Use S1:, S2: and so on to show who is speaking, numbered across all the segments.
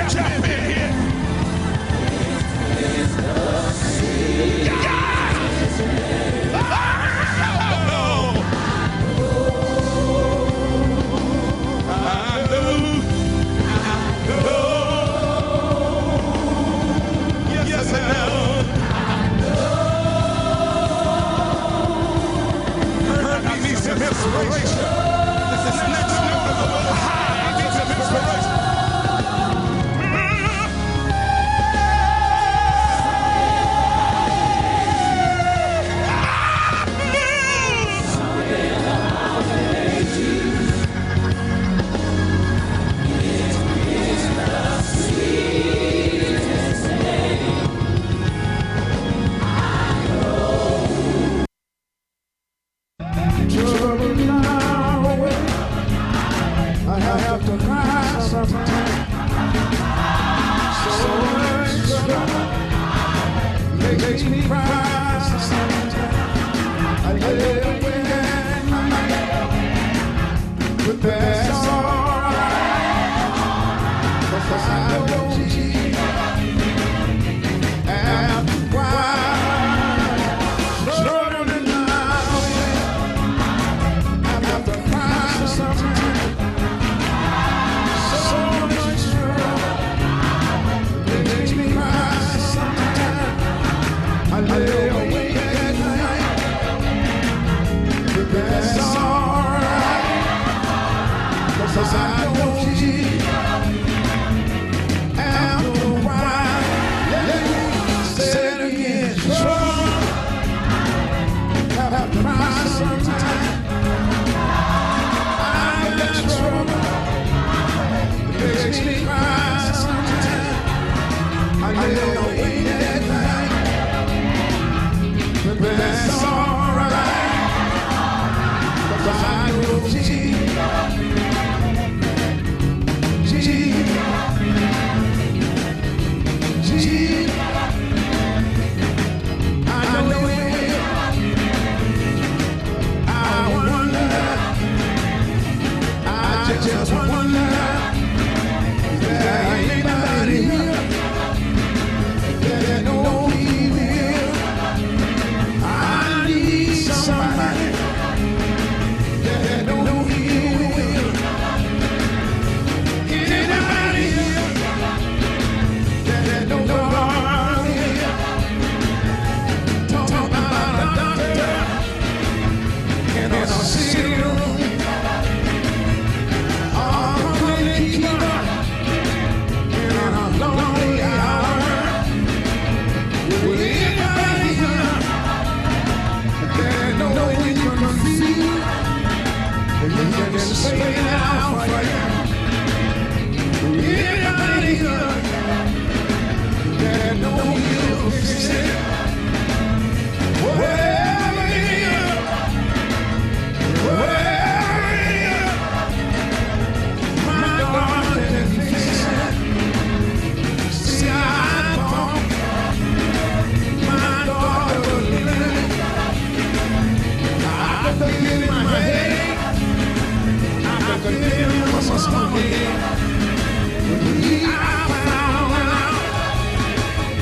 S1: Jump in here.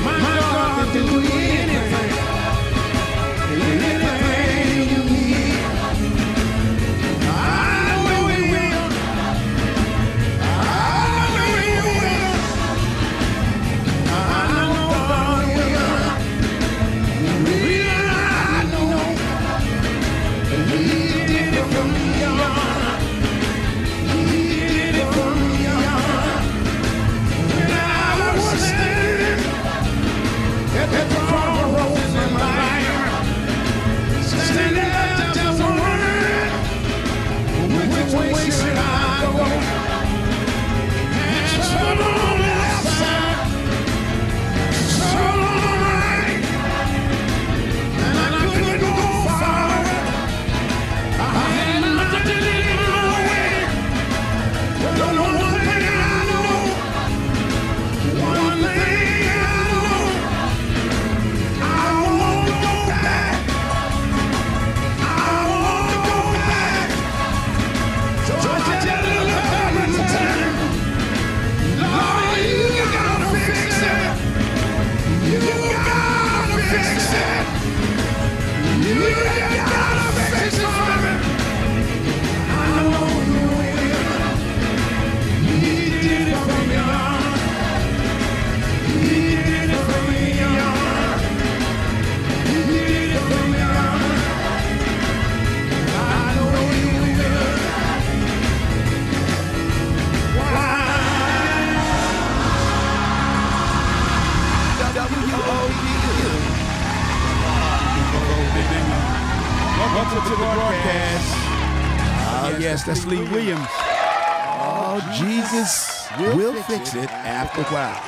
S2: My God, do anything.
S1: That's Lee Williams. Oh, Jesus will fix it after a while.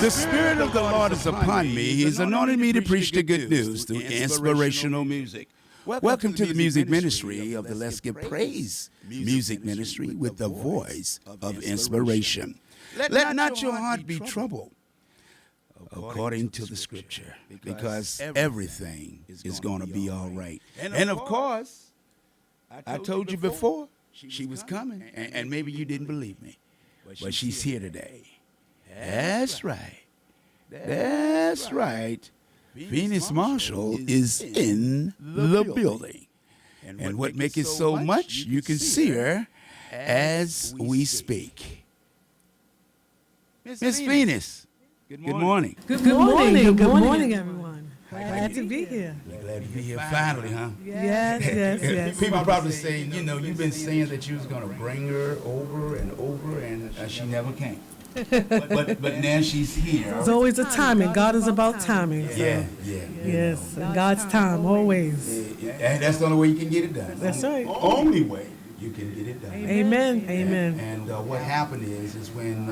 S1: The Spirit of the Lord is upon me. He's anointed me to preach the good news through inspirational music. Welcome to the music ministry of the Let's Give Praise music ministry with the voice of inspiration. Let not your heart be troubled, according to the scripture, because everything is going to be all right. And of course, I told you before, she was coming, and maybe you didn't believe me, but she's here today. That's right. That's right. Venus Marshall is in the building. And what makes it so much, you can see her as we speak. Miss Venus, good morning.
S2: Good morning, everyone. Glad to be here.
S1: We're glad to be here finally, huh?
S2: Yes.
S1: People probably say, you've been saying that you was going to bring her over, and she never came. But now she's here.
S2: There's always a timing. God is about timing. So.
S1: Yeah.
S2: Yes, God's time, always.
S1: And that's the only way you can get it done.
S2: That's right.
S1: Only way you can get it done.
S2: Amen.
S1: And what happened is when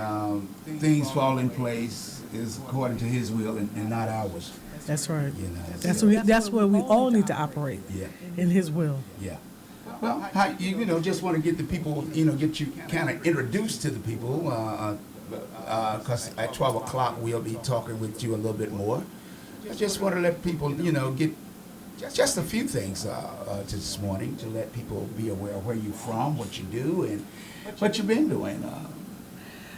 S1: things fall in place is according to His will and not ours.
S2: That's right. That's where we all need to operate.
S1: Yeah.
S2: In His will.
S1: Yeah. Well, just want to get the people, get you kind of introduced to the people. Because at 12 o'clock we'll be talking with you a little bit more. I just want to let people, get just a few things this morning to let people be aware of where you're from, what you do, and what you've been doing.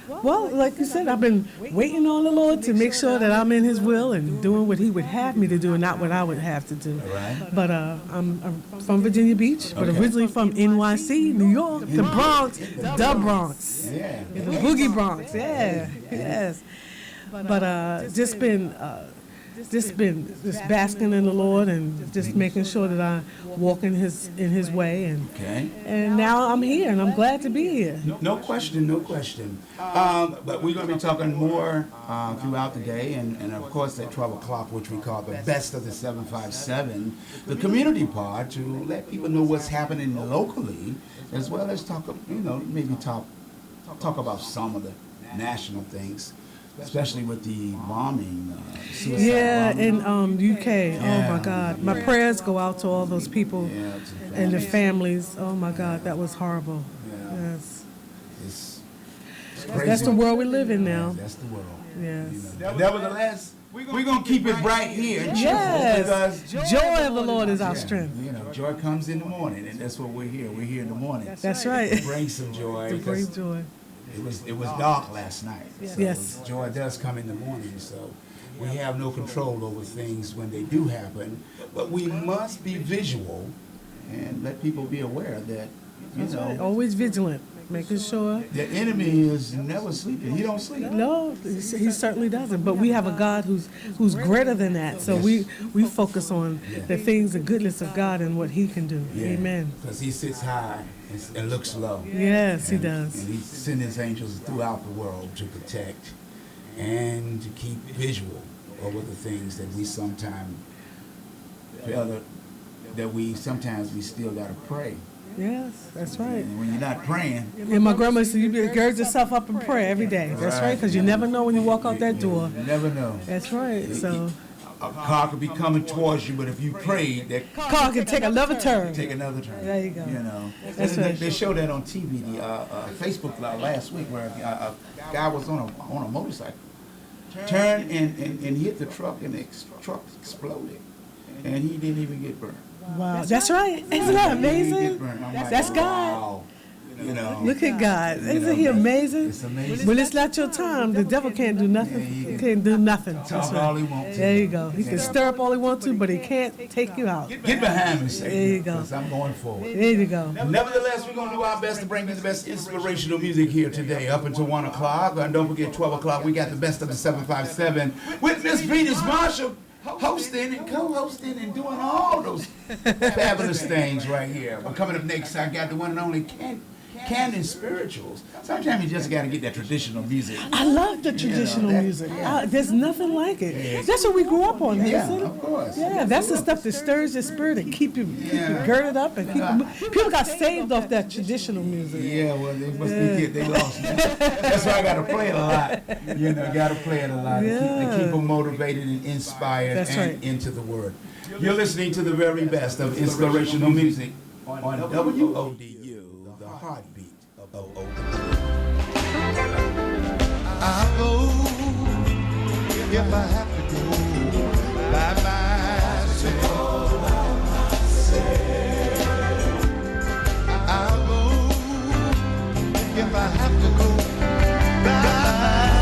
S2: Well, like you said, I've been waiting on the Lord to make sure that I'm in His will and doing what He would have me to do and not what I would have to do.
S1: Right.
S2: But I'm from Virginia Beach, but originally from NYC, New York, the Bronx, the Bronx.
S1: Yeah.
S2: The Boogie Bronx, yes. But just been basking in the Lord and just making sure that I walk in His way, and now I'm here and I'm glad to be here.
S1: No question. But we're going to be talking more throughout the day, and of course at 12 o'clock, which we call the Best of the 757, the community part, to let people know what's happening locally, as well as talk about some of the national things. Especially with the bombing, suicide bombing.
S2: In UK. Oh my God, my prayers go out to all those people and their families. Oh my God, that was horrible.
S1: Yeah.
S2: Yes,
S1: It's crazy.
S2: That's the world we live in now.
S1: That's the world.
S2: Yes.
S1: Nevertheless, we're gonna keep it right here.
S2: Yes.
S1: Because
S2: Joy of the Lord is our strength.
S1: Joy comes in the morning, and that's what we're here. We're here in the morning.
S2: That's right.
S1: To bring some joy.
S2: To bring joy.
S1: It was dark last night. So
S2: Yes.
S1: Joy does come in the morning, so we have no control over things when they do happen. But we must be visual and let people be aware that,
S2: Always vigilant, making sure.
S1: the enemy is never sleeping. He don't sleep.
S2: No, he certainly doesn't. But we have a God who's greater than that. So we focus on the things, the goodness of God and what He can do.
S1: Yeah.
S2: Amen.
S1: Because He sits high and looks low.
S2: Yes, He does.
S1: And He sends His angels throughout the world to protect and to keep visual over the things that we sometimes feel that we still got to pray.
S2: Yes, that's right.
S1: And when you're not praying.
S2: And my grandma said, you gird yourself up in prayer every day. That's right, because you never know when you walk out that door.
S1: You never know.
S2: That's right. So
S1: a car could be coming towards you, but if you pray, that
S2: car can take another turn.
S1: Take another turn.
S2: There you go. That's right.
S1: They showed that on TV, Facebook last week, where a guy was on a motorcycle, turned and hit the truck, and the truck exploded, and he didn't even get burned.
S2: Wow, that's right. Isn't that amazing? That's God.
S1: Wow.
S2: Look at God. Isn't He amazing?
S1: It's amazing.
S2: When it's not your time, the devil can't do nothing. He can't do nothing.
S1: Talk all he wants to.
S2: There you go. He can stir up all he wants to, but he can't take you out.
S1: Get behind me, Satan.
S2: There you go.
S1: Because I'm going forward.
S2: There you go.
S1: Nevertheless, we're going to do our best to bring you the best inspirational music here today, up until 1 o'clock. And don't forget, 12 o'clock, we got the Best of the 757 with Miss Venus Marshall, hosting and co-hosting and doing all those fabulous things right here. But coming up next, I got the one and only Canon spirituals. Sometimes you just got to get that traditional music.
S2: I love the traditional music. There's nothing like it. That's what we grew up on.
S1: Yeah,
S2: isn't it?
S1: of course.
S2: Yeah, that's the stuff that stirs your spirit and keep you girded up and people got saved off that traditional music.
S1: Yeah, well, they must be they lost. That's why I got to play it a lot. You know, got to play it a lot to keep them motivated and inspired into the Word. You're listening to the very best of inspirational music on WODU, the heartbeat of OOD.
S3: I'll go if I have to go by myself. I'll go if I have to go by myself.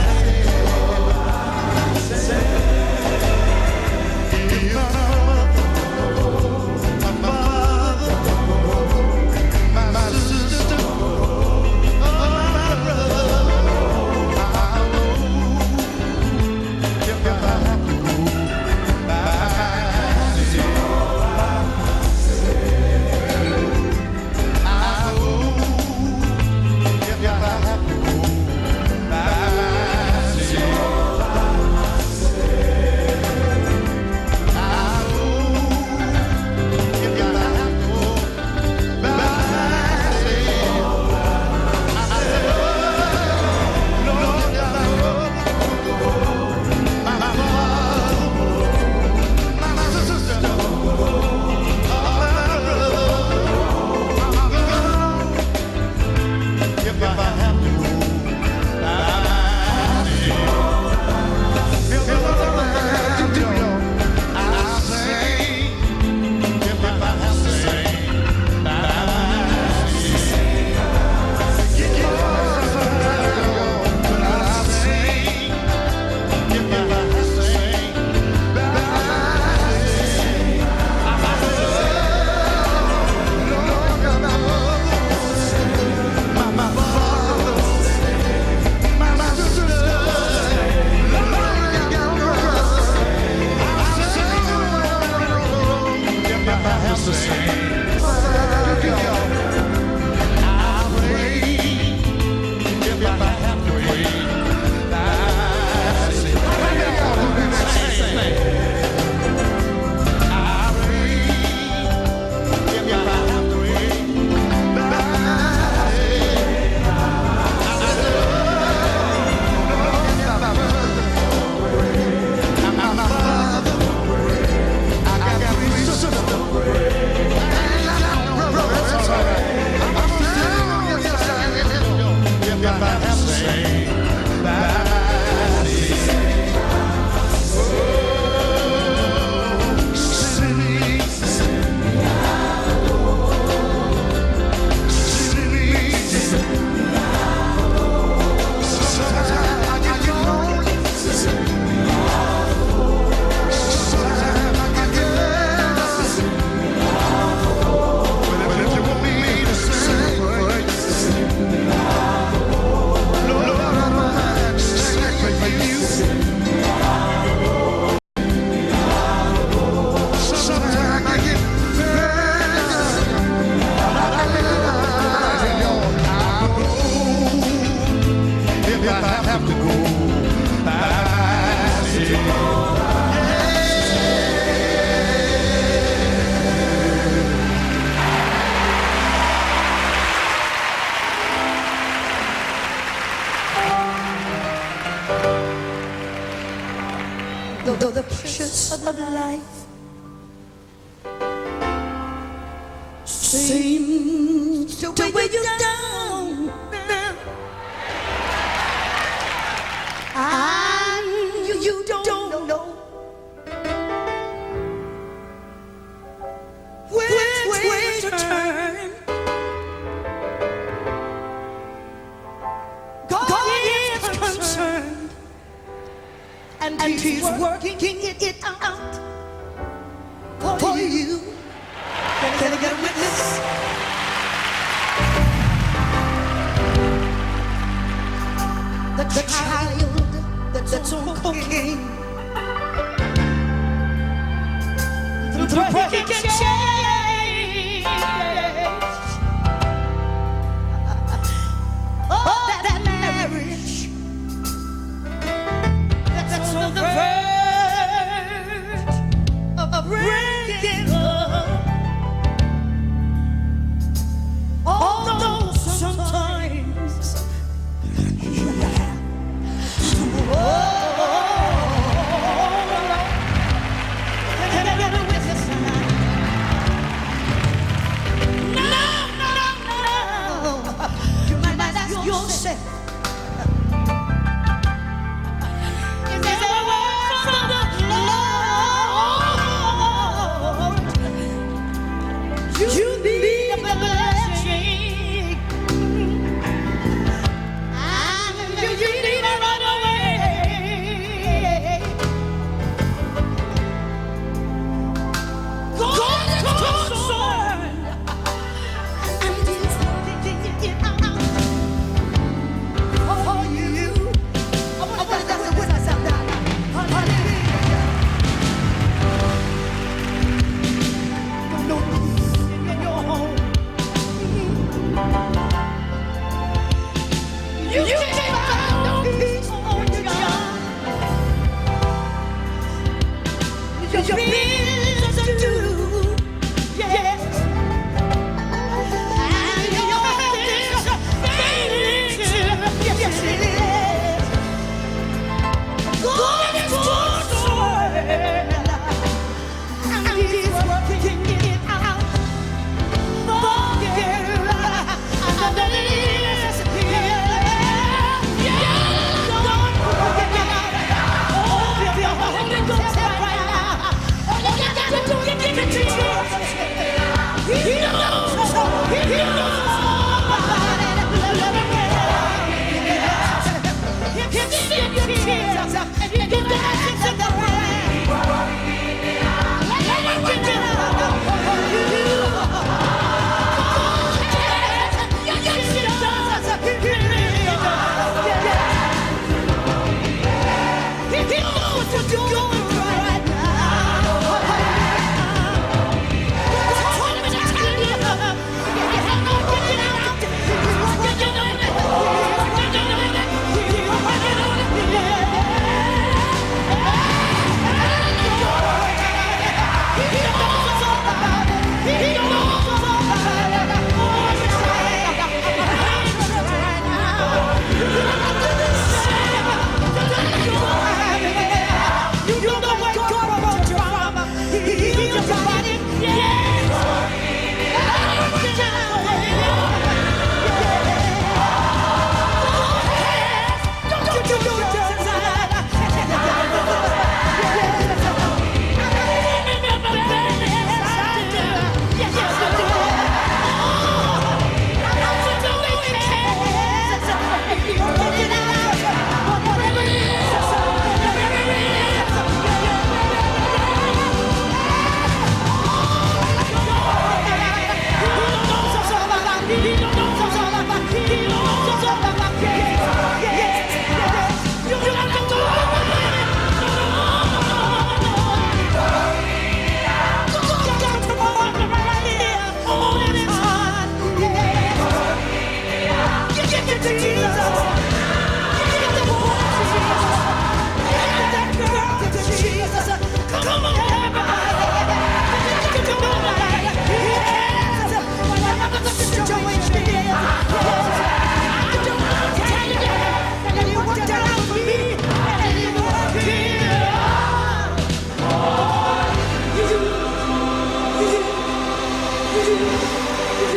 S4: Though the pressures of life seem to weigh you down, and you don't know which way to turn. God is concerned, and He's working it out for you. Can I get a witness? The child that's on cocaine, through breaking chains, yourself. You need a blessing, and you need to run away. God is concerned, and He's working it out for you. I want to dance with us out there. Hallelujah. No peace in your home. You can't find no peace on your job. Your bills are due, yes, and your health is failing, yes it is. God is concerned, and He's working it out for you. And the list don't work it out. Oh, if you're Holy Ghost right now, all you got to do is give it to Jesus. He knows about it. Let him get out. He'll see your tears, and He'll get the hands in the rain. Let him get it out for you. Yes, He does. He really does. He knows what you're going through right now.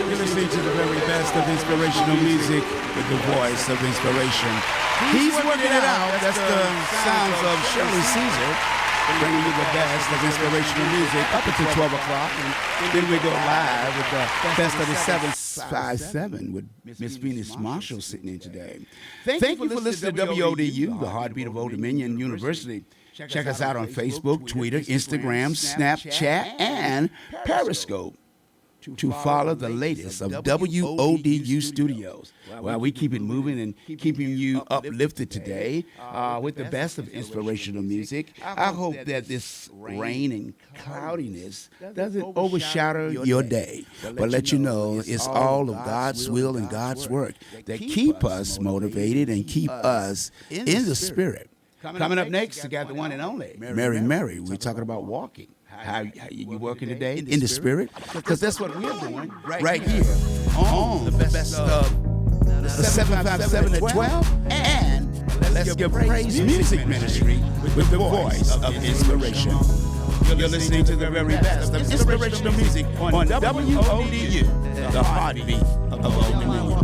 S1: You're listening to the very best of inspirational music with the voice of inspiration. He's working it out. That's the sounds of Shirley Caesar, bringing you the best of inspirational music up until 12 o'clock. And then we go live with the best of the 757 with Miss Venus Marshall sitting in today. Thank you for listening to WODU, the heartbeat of Old Dominion University. Check us out on Facebook, Twitter, Instagram, Snapchat, and Periscope to follow the latest of WODU Studios. Well, we keep it moving and keeping you uplifted today with the best of inspirational music. I hope that this rain and cloudiness doesn't overshadow your day, but let you know it's all of God's will and God's work that keep us motivated and keep us in the spirit. Coming up next, we got the one and only Mary. We're talking about walking. How you working today in the spirit? Because that's what we're doing right here on the best of the 757 at 12. And let's give praise music ministry with the voice of inspiration. You're listening to the very best of inspirational music on WODU, the heartbeat of Old Dominion.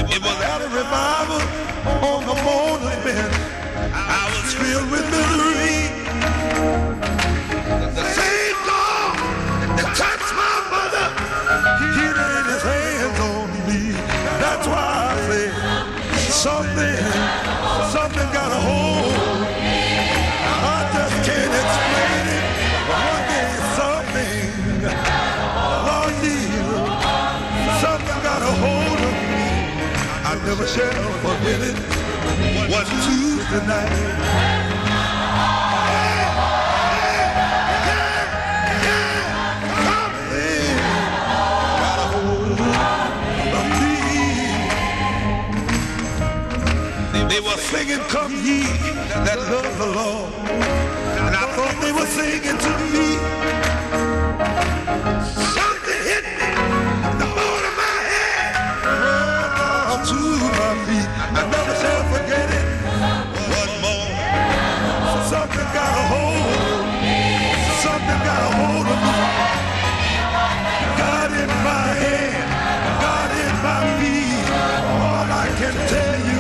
S3: It was at a revival on the morning bench. I was filled with misery. The same God that touched my mother, he laid his hands on me. That's why I say something got a hold. I just can't explain it, but one day something, Lord Jesus, something got a hold of me. I never shall forget it. One Tuesday night. They were singing, "Come ye that love the Lord," and I thought they were singing to me. Something hit me, the bone of my head, right down to my feet. I never shall forget it. One more, something got a hold. Something got a hold of me. God in my hand, God in my feet. All I can tell you.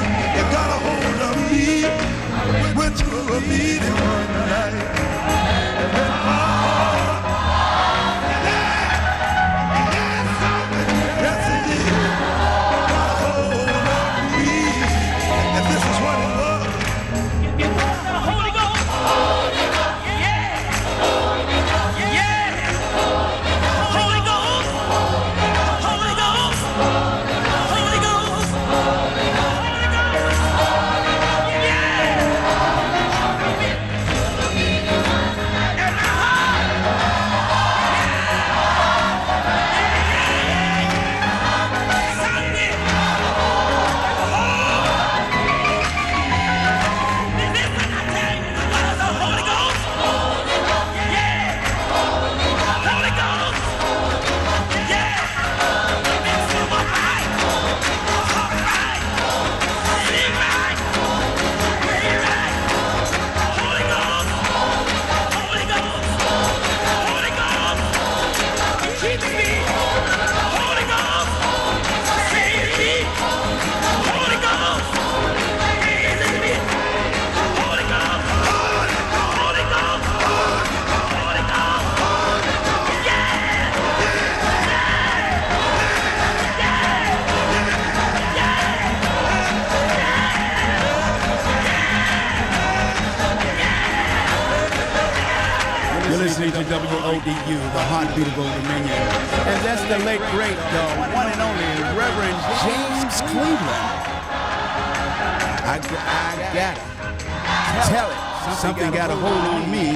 S3: Got a hold of me, went to a meeting one night, and in my heart, something, yes it did, got a hold of me, and this is what it was.
S4: Holy Ghost! Yeah! Yeah! Holy Ghost! Holy Ghost! Holy Ghost!
S1: You're listening to WODU, the heartbeat of Old Dominion. And that's the late, great, the one and only Reverend James Cleveland. I got it. Tell it. Something got a hold on me.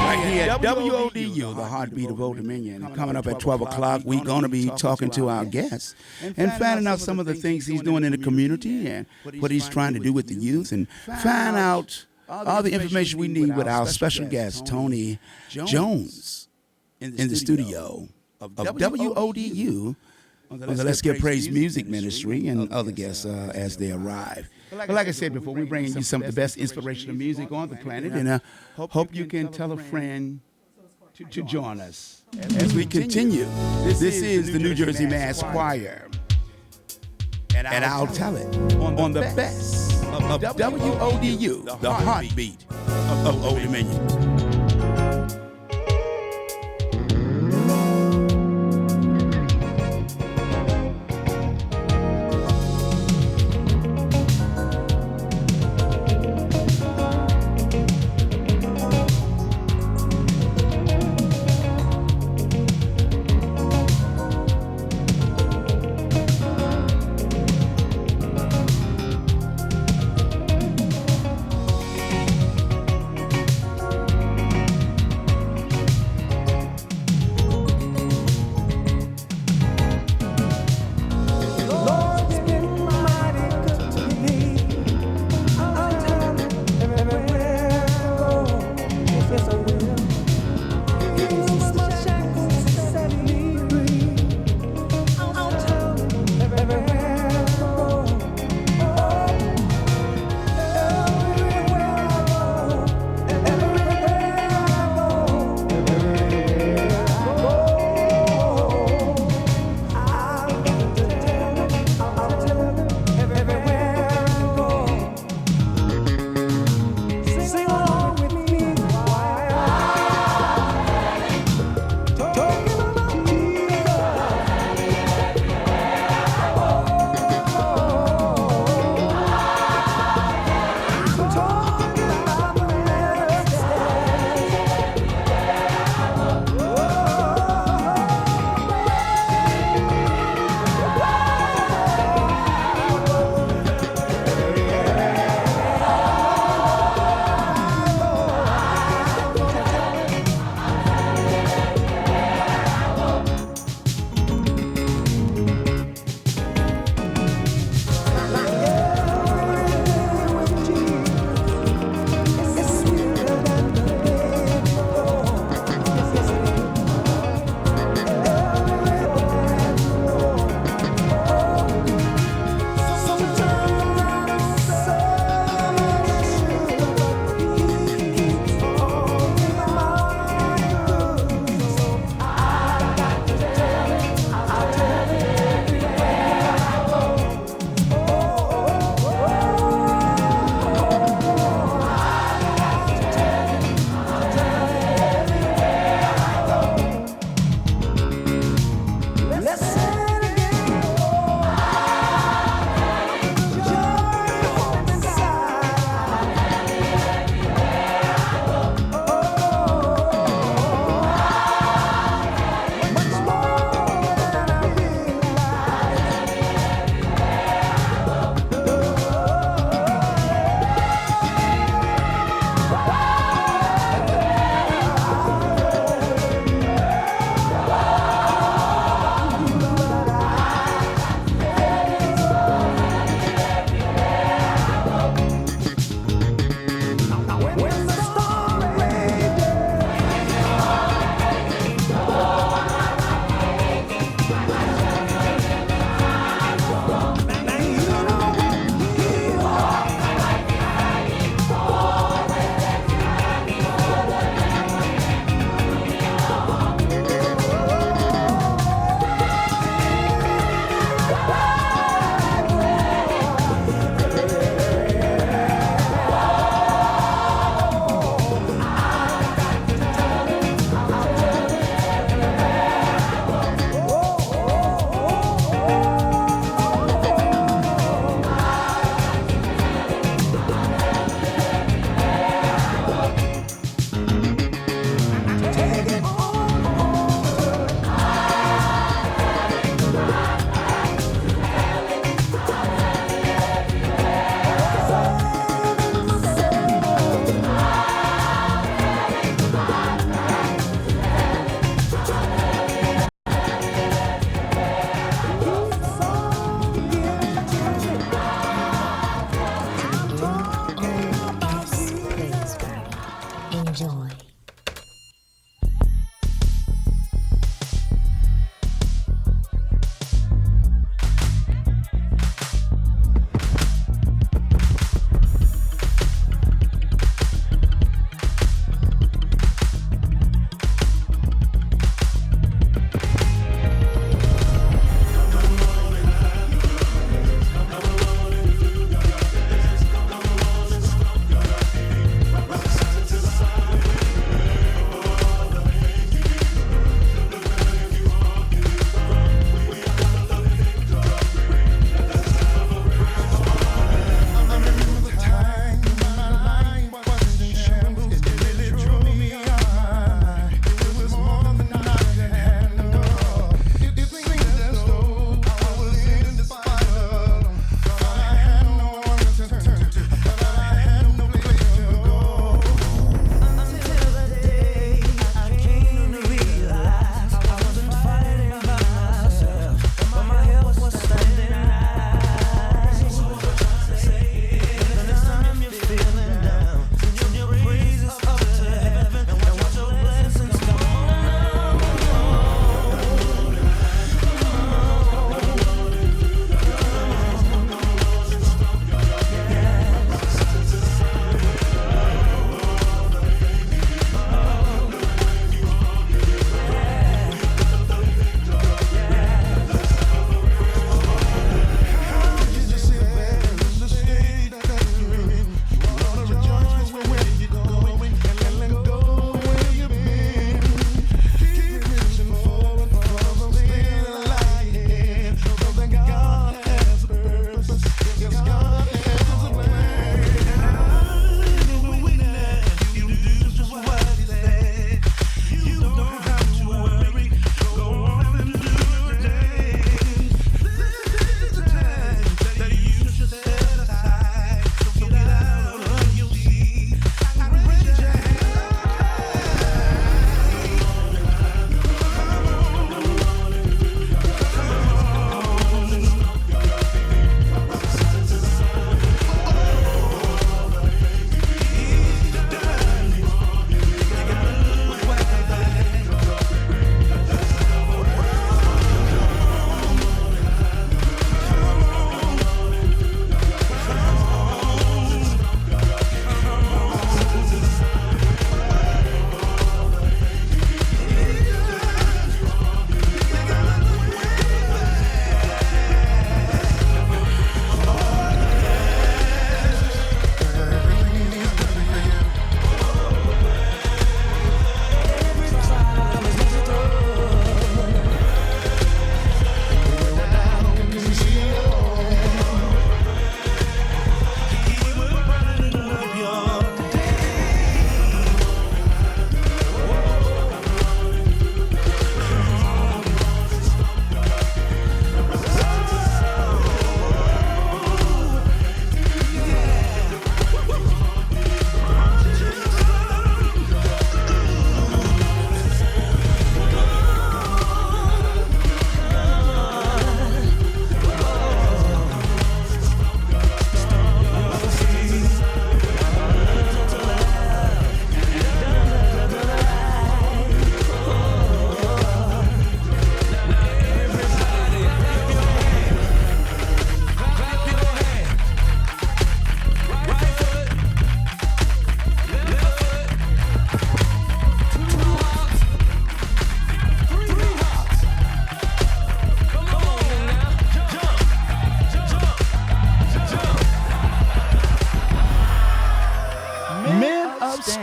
S1: Right here at WODU, the heartbeat of Old Dominion. And coming up at 12 o'clock, we're going to be talking to our guest and finding out some of the things he's doing in the community and what he's trying to do with the youth and find out all the information we need with our special guest, Tony Jones, in the studio of WODU, on the Let's Give Praise Music Ministry, and other guests as they arrive. But like I said before, we're bringing you some of the best inspirational music on the planet, and hope you can tell a friend to join us as we continue. This is the New Jersey Mass Choir, and I'll tell it on the best of WODU, the heartbeat of Old Dominion.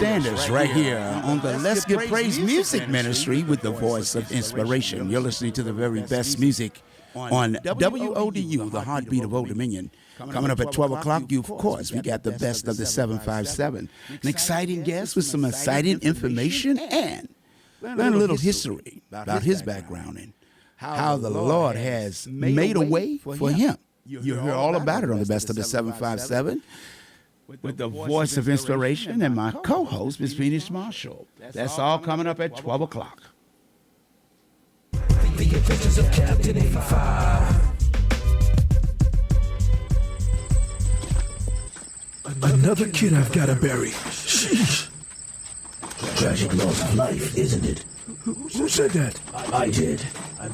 S1: Standards right here on the Let's Give Praise Music Ministry with the voice of inspiration. You're listening to the very best music on WODU, the heartbeat of Old Dominion. Coming up at 12 o'clock, of course, we got the best of the 757. An exciting guest with some exciting information and learn a little history about his background and how the Lord has made a way for him. You'll hear all about it on the best of the 757 with the voice of inspiration and my co-host, Miss Phoenix Marshall. That's all coming up at 12 o'clock.
S5: The Adventures of Captain 85.
S6: Another kid I've got to bury. Sheesh.
S5: Tragic loss of life, isn't it?
S6: Who said that?
S5: I did.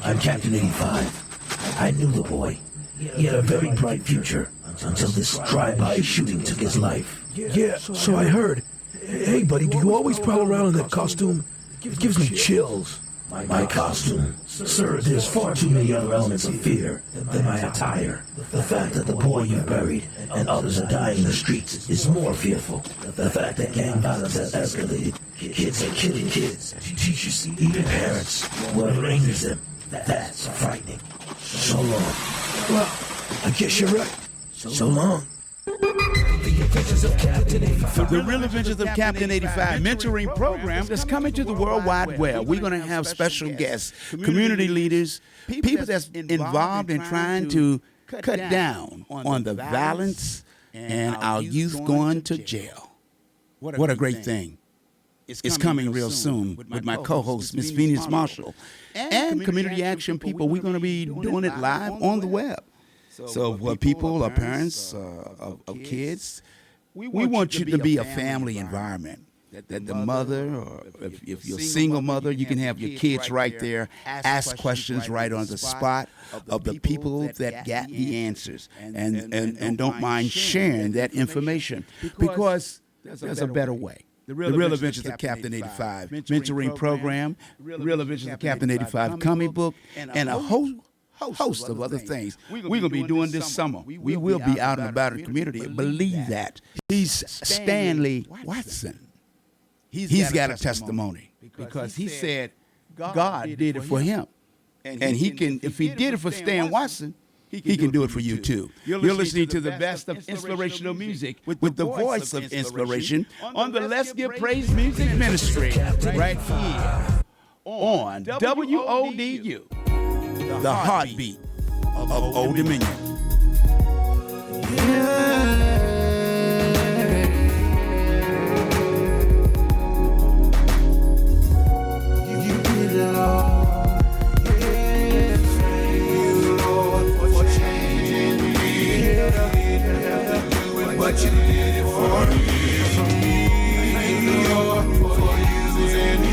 S5: I'm Captain 85. I knew the boy. He had a very bright future until this drive-by shooting took his life.
S6: Yeah, so I heard. Hey, buddy, do you always prowl around in that costume? It gives me chills.
S5: My costume? Sir, there's far too many other elements of fear than my attire. The fact that the boy you buried and others are dying in the streets is more fearful. The fact that gang violence has escalated. Kids are killing kids. Teachers, even parents. Whoever injures them. That's frightening. So long.
S6: Well, I guess you're right.
S5: So long. The Adventures of Captain 85.
S1: The Real Adventures of Captain 85 mentoring program that's coming to the World Wide Web. We're going to have special guests, community leaders, people that's involved in trying to cut down on the violence and our youth going to jail. What a great thing. It's coming real soon with my co-host, Miss Phoenix Marshall, and community action people. We're going to be doing it live on the web. So for people or parents of kids, we want you to be a family environment. That the mother, or if you're a single mother, you can have your kids right there, ask questions right on the spot of the people that got the answers, and don't mind sharing that information, because there's a better way. The Real Adventures of Captain 85 mentoring program, Real Adventures of Captain 85 comic book, and a host of other things. We're going to be doing this summer. We will be out and about in the community. Believe that. He's Stanley Watson. He's got a testimony because he said God did it for him. And he can, if he did it for Stan Watson, he can do it for you too. You're listening to the best of inspirational music with the voice of inspiration on the Let's Give Praise Music Ministry right here on WODU, the heartbeat of Old Dominion.
S3: You did it all. But you did it for me, Lord, for using me.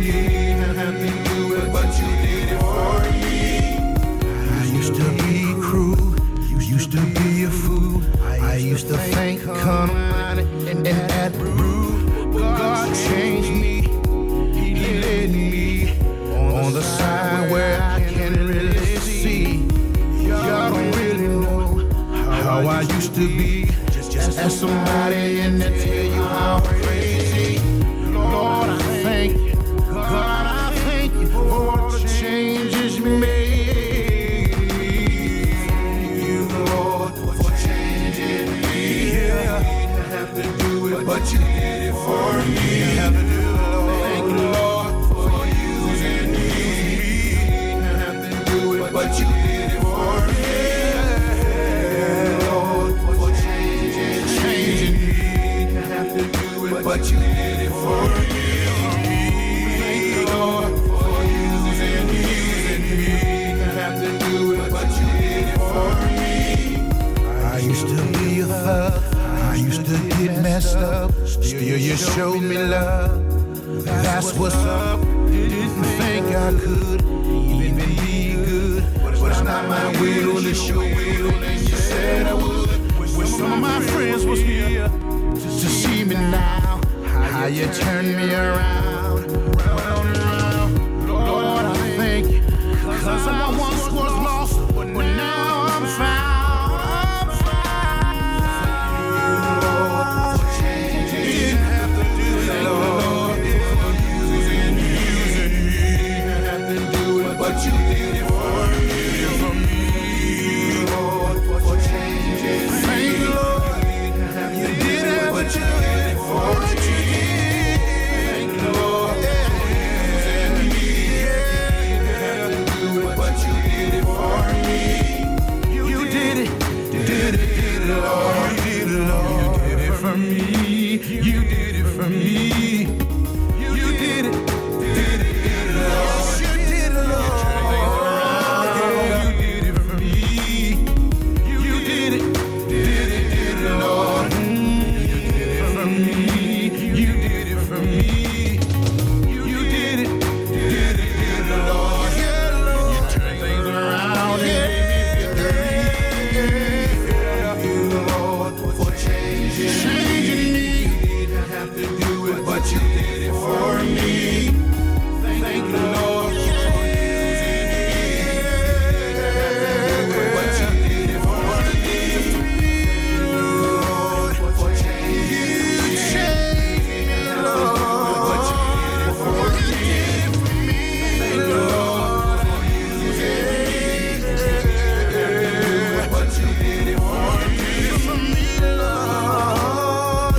S3: You didn't have to do it, but you did it for me. I used to be cruel, you used to be a fool. I used to think carnal and act rude. But God changed me, He led me on the side where I can really see. Y'all don't really know how I used to be. Just ask somebody and they'll tell you how crazy. Lord, I thank you. God, I thank you for all the changes you made. You, Lord, for changing me. You didn't have to do it, but you did it for me. You have to do it, Lord. Thank you, Lord, for using me. You didn't have to do it, but you did it for me. But you did it for me. Thank you, Lord, for using me. You didn't have to do it, but you did it for me. I used to be a thug. I used to get messed up. Still, you showed me love. That's what's up. Didn't think I could even be good, but it's not my will, it's your will, and you said I would. When some of my friends was here to see me now, how you turned me around, round and round. Lord, I thank you, 'cause I once was lost, but now I'm found. I'm found. Lord, for changing. You didn't have to do Lord. You did it, Lord. You did it for me. You did it for me. You did it. Did it, Lord. You did it, Lord. You did it for me. You did it, Lord. You did it for me. You did it for me. You did it, Lord. You turned things around and gave me victory. Thank you, Lord, for changing me. You didn't have to do it, but you did it for me. Thank you, Lord, for using me. You didn't have to do it, but you did it for me. Lord, for changing me. You didn't have to do it, but you did it for me. Thank you, Lord, for using me. You didn't have to do it, but you did it for me, Lord.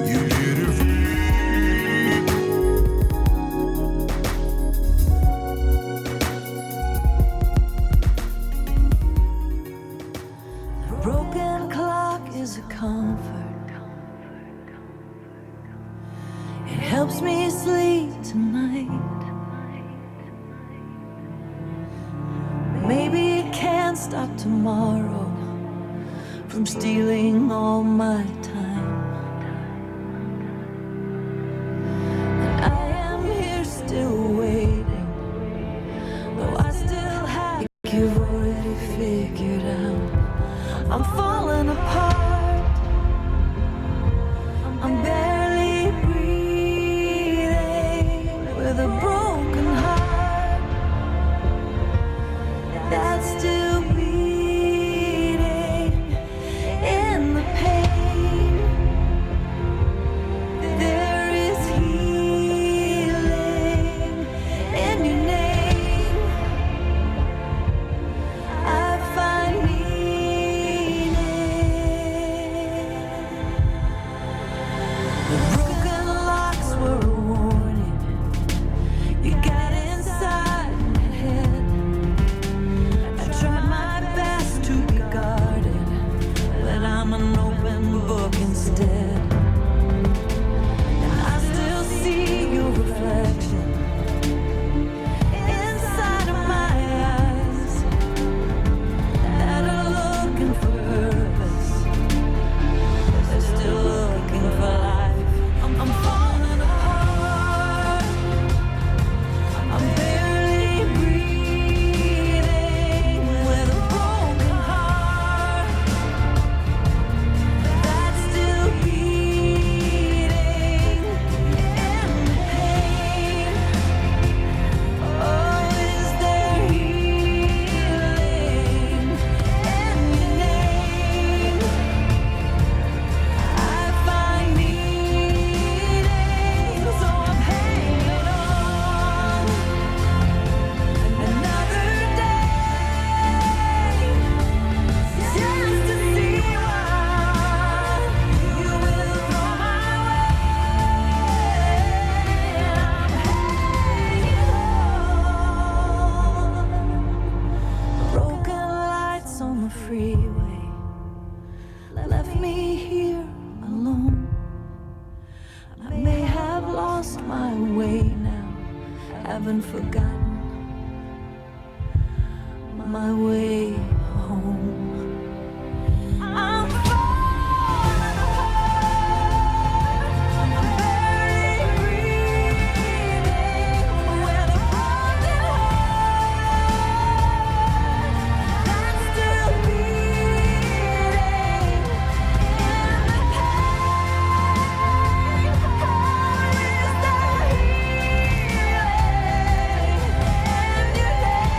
S3: You did it for me.
S7: Broken clock is a comfort. It helps me sleep tonight. Maybe it can't stop tomorrow from stealing all my time. And I am here still waiting, though I still have you've already figured out. I'm falling apart. I'm barely breathing with a broken heart that's still beating in the pain. There is healing in your name. I find meaning. The broken locks were a warning. You got inside my head. I tried my best to be guarded, but I'm an open book instead. And I still see your reflection inside of my eyes that are looking for purpose. They're still looking for life. I'm falling apart. I'm barely breathing with a broken heart that's still beating in the pain. Oh, is there healing in your name? I find meaning, so I'm hanging on. Another day, just to see what you will throw my way. I'm hanging on. Broken lights on the freeway left me here alone. I may have lost my way now, haven't forgotten my way home. I'm falling apart. I'm barely breathing with a broken heart that's still beating in the pain. Oh, is there healing in your name?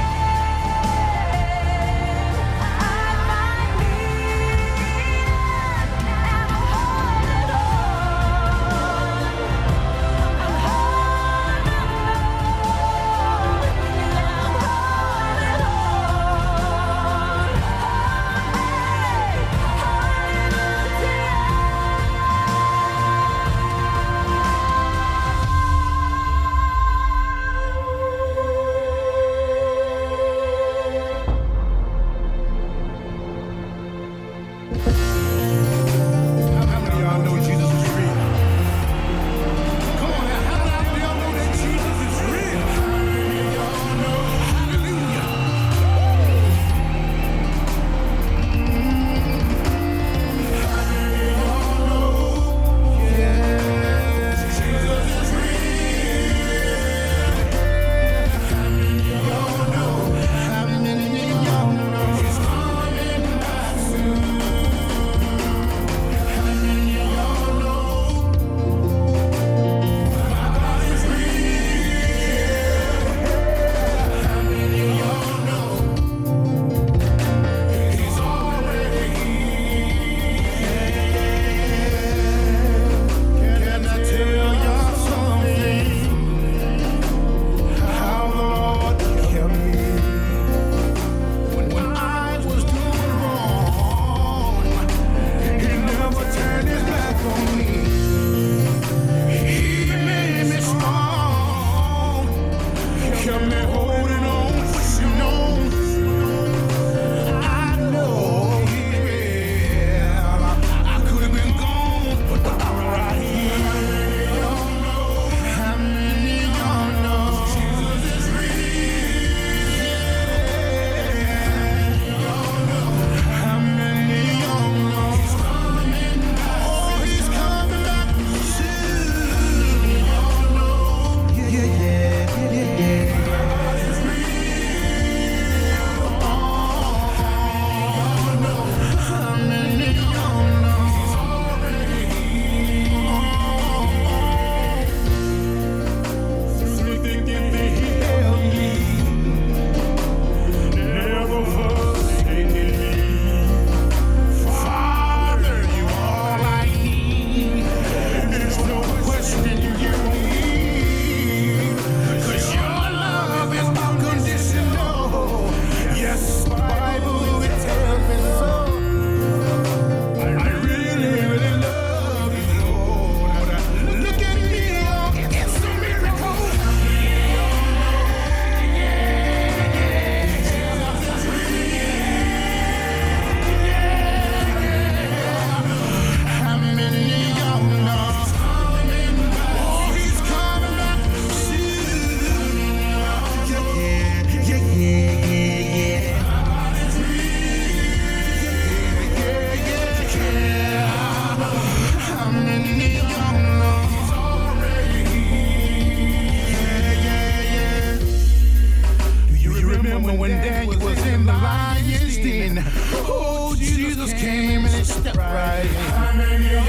S3: in. Oh, Jesus came and he stepped right in.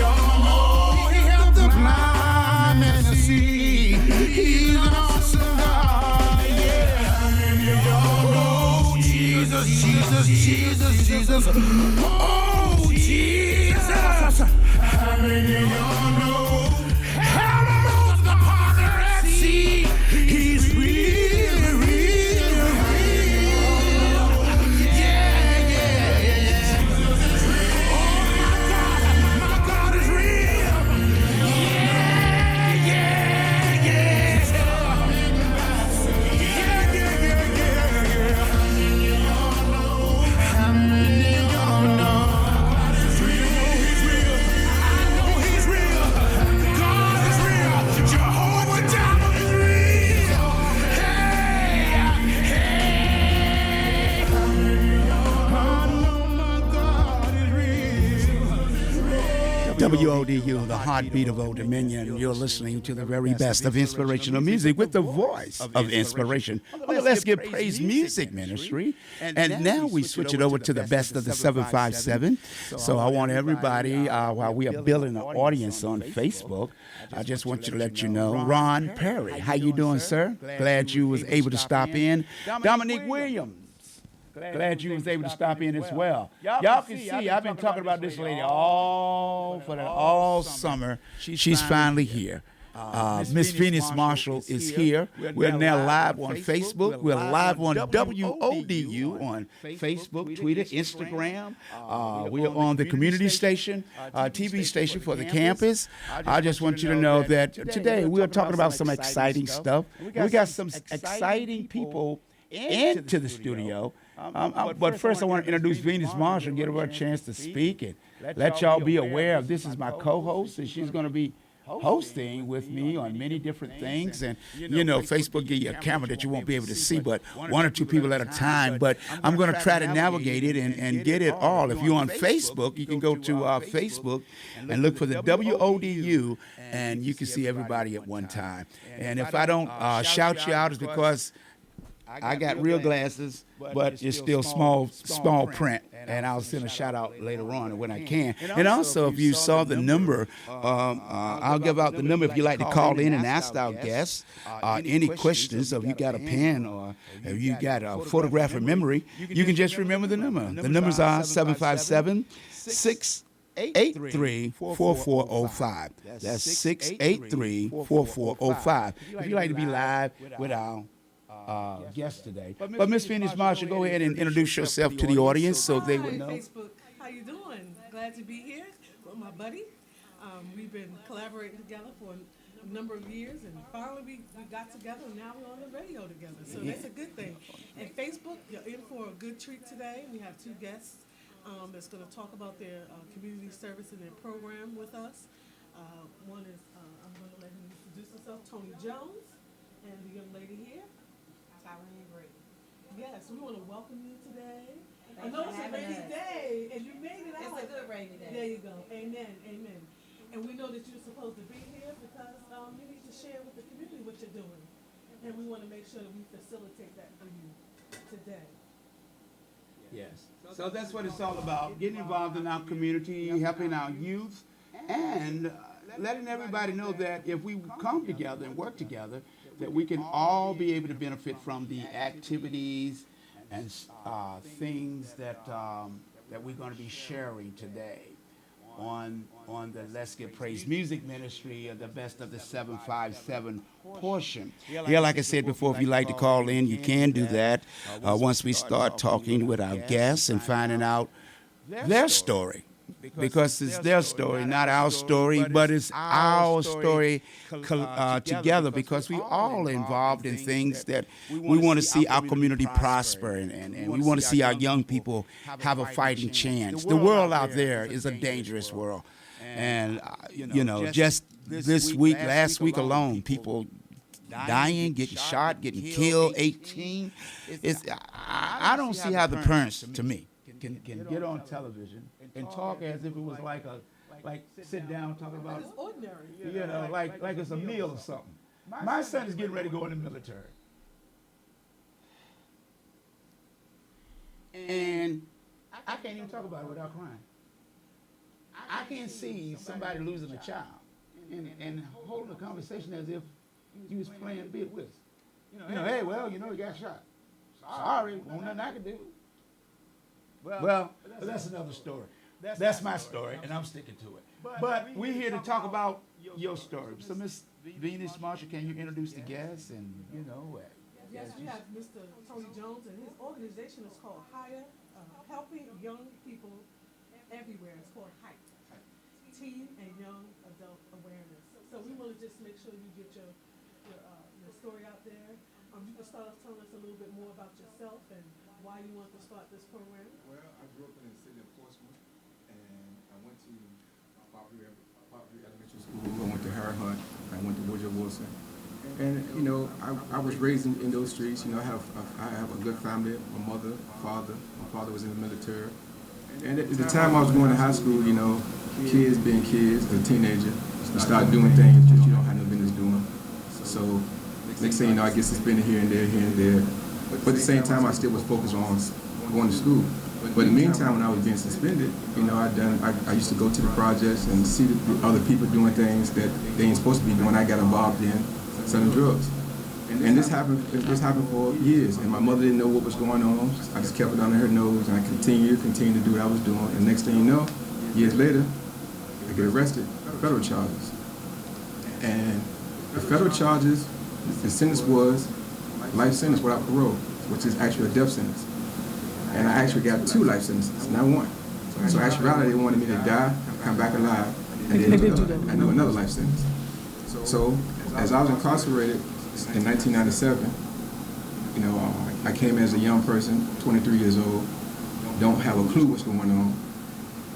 S3: Oh, he helped the blind man to see. He's an awesome God, yeah. Oh, Jesus, Jesus, Jesus, Jesus. Oh, Jesus. How many of y'all know? How moves the upon the Red Sea? He's real, real, real. Yeah, yeah, yeah. Oh, my God is real. Yeah, yeah, yeah. Yeah, yeah, yeah, yeah, yeah. How many of y'all know? God is real. He's real. I know he's real. God is real. Jehovah Jireh is real. Hey, hey. I know my God is real.
S1: WODU, the heartbeat of Old Dominion. You're listening to the very best of inspirational music with the voice of inspiration on the Let's Give Praise Music Ministry. And now we switch it over to the best of the 757. So I want everybody, while we are building an audience on Facebook, I just want you to let you know, Ron Perry, how you doing, sir? Glad you was able to stop in. Dominique Williams. Glad you was able to stop in as well. Y'all can see, I've been talking about this lady all summer. She's finally here. Miss Phoenix Marshall is here. We're now live on Facebook. We're live on WODU on Facebook, Twitter, Instagram. We're on the community station, TV station for the campus. I just want you to know that today we're talking about some exciting stuff. We got some exciting people into the studio. But first I want to introduce Venus Marshall and give her a chance to speak and let y'all be aware of this is my co-host, and she's going to be hosting with me on many different things. And you know, Facebook give you a camera that you won't be able to see but one or two people at a time, but I'm going to try to navigate it and get it all. If you're on Facebook, you can go to Facebook and look for the WODU, and you can see everybody at one time. And if I don't shout you out, it's because I got real glasses, but it's still small print, and I'll send a shout out later on when I can. And also, if you saw the number, I'll give out the number if you'd like to call in and ask our guests any questions. So if you got a pen or if you got a photographic memory, you can just remember the number. The numbers are 757-683-4405. That's 683-4405. If you'd like to be live with our guest today. But Miss Phoenix Marshall, go ahead and introduce yourself to the audience so they would know.
S2: Facebook, how you doing? Glad to be here with my buddy. We've been collaborating together for a number of years, and finally we got together, and now we're on the radio together. So that's a good thing. And Facebook, you're in for a good treat today. We have two guests that's going to talk about their community service and their program with us. One is, I'm going to let him introduce himself, Tony Jones, and the young lady here. Yes, we want to welcome you today. I know it's a rainy day, and you made it out.
S8: It's a good rainy day.
S2: There you go. Amen. Amen. And we know that you're supposed to be here because you need to share with the community what you're doing. And we want to make sure that we facilitate that for you today.
S1: Yes. So that's what it's all about, getting involved in our community, helping our youth, and letting everybody know that if we come together and work together, that we can all be able to benefit from the activities and things that that we're going to be sharing today on the Let's Give Praise Music Ministry of the best of the 757 portion. Yeah, like I said before, if you'd like to call in, you can do that once we start talking with our guests and finding out their story. Because it's their story, not our story, but it's our story together, because we all involved in things that we want to see our community prosper, and we want to see our young people have a fighting chance. The world out there is a dangerous world. And, you know, just this week, last week alone, people dying, getting shot, getting killed, 18. I don't see how the parents, to me, can get on television and talk as if it was like sit down talking about,
S2: It's ordinary.
S1: you know, like it's a meal or something. My son is getting ready to go in the military. And I can't even talk about it without crying. I can't see somebody losing a child and holding a conversation as if you was playing bid with. Hey, well, he got shot. Sorry, won't nothing I can do. Well, that's another story. That's my story, and I'm sticking to it. But we're here to talk about your story. So, Miss Venus Marshall, can you introduce the guests and,
S2: Yes, we have Mr. Tony Jones, and his organization is called Higher, Helping Young People Everywhere. It's called HYPE, Teen and Young Adult Awareness. So we want to just make sure you get your story out there. You can start off telling us a little bit more about yourself and why you want to start this program.
S8: Well, I grew up in the city of Portsmouth, and I went to Poverty Elementary School. I went to Harry Hunt. I went to WODU Wilson. And I was raised in those streets. I have a good family. My mother, father. My father was in the military. And at the time I was going to high school, kids being kids, a teenager, you start doing things that you don't have no business doing. So next thing you know, I get suspended here and there. But at the same time, I still was focused on going to school. But in the meantime, when I was being suspended, I used to go to the projects and see the other people doing things that they ain't supposed to be doing. I got involved in selling drugs. And this happened for years, and my mother didn't know what was going on. I just kept it under her nose, and I continued to do what I was doing. And next thing you know, years later, I get arrested, federal charges. And the federal charges, the sentence was life sentence without parole, which is actually a death sentence. And I actually got 2 life sentences, not 1. So actually, they wanted me to die, come back alive, and then do another life sentence. So as I was incarcerated in 1997, I came as a young person, 23 years old, don't have a clue what's going on.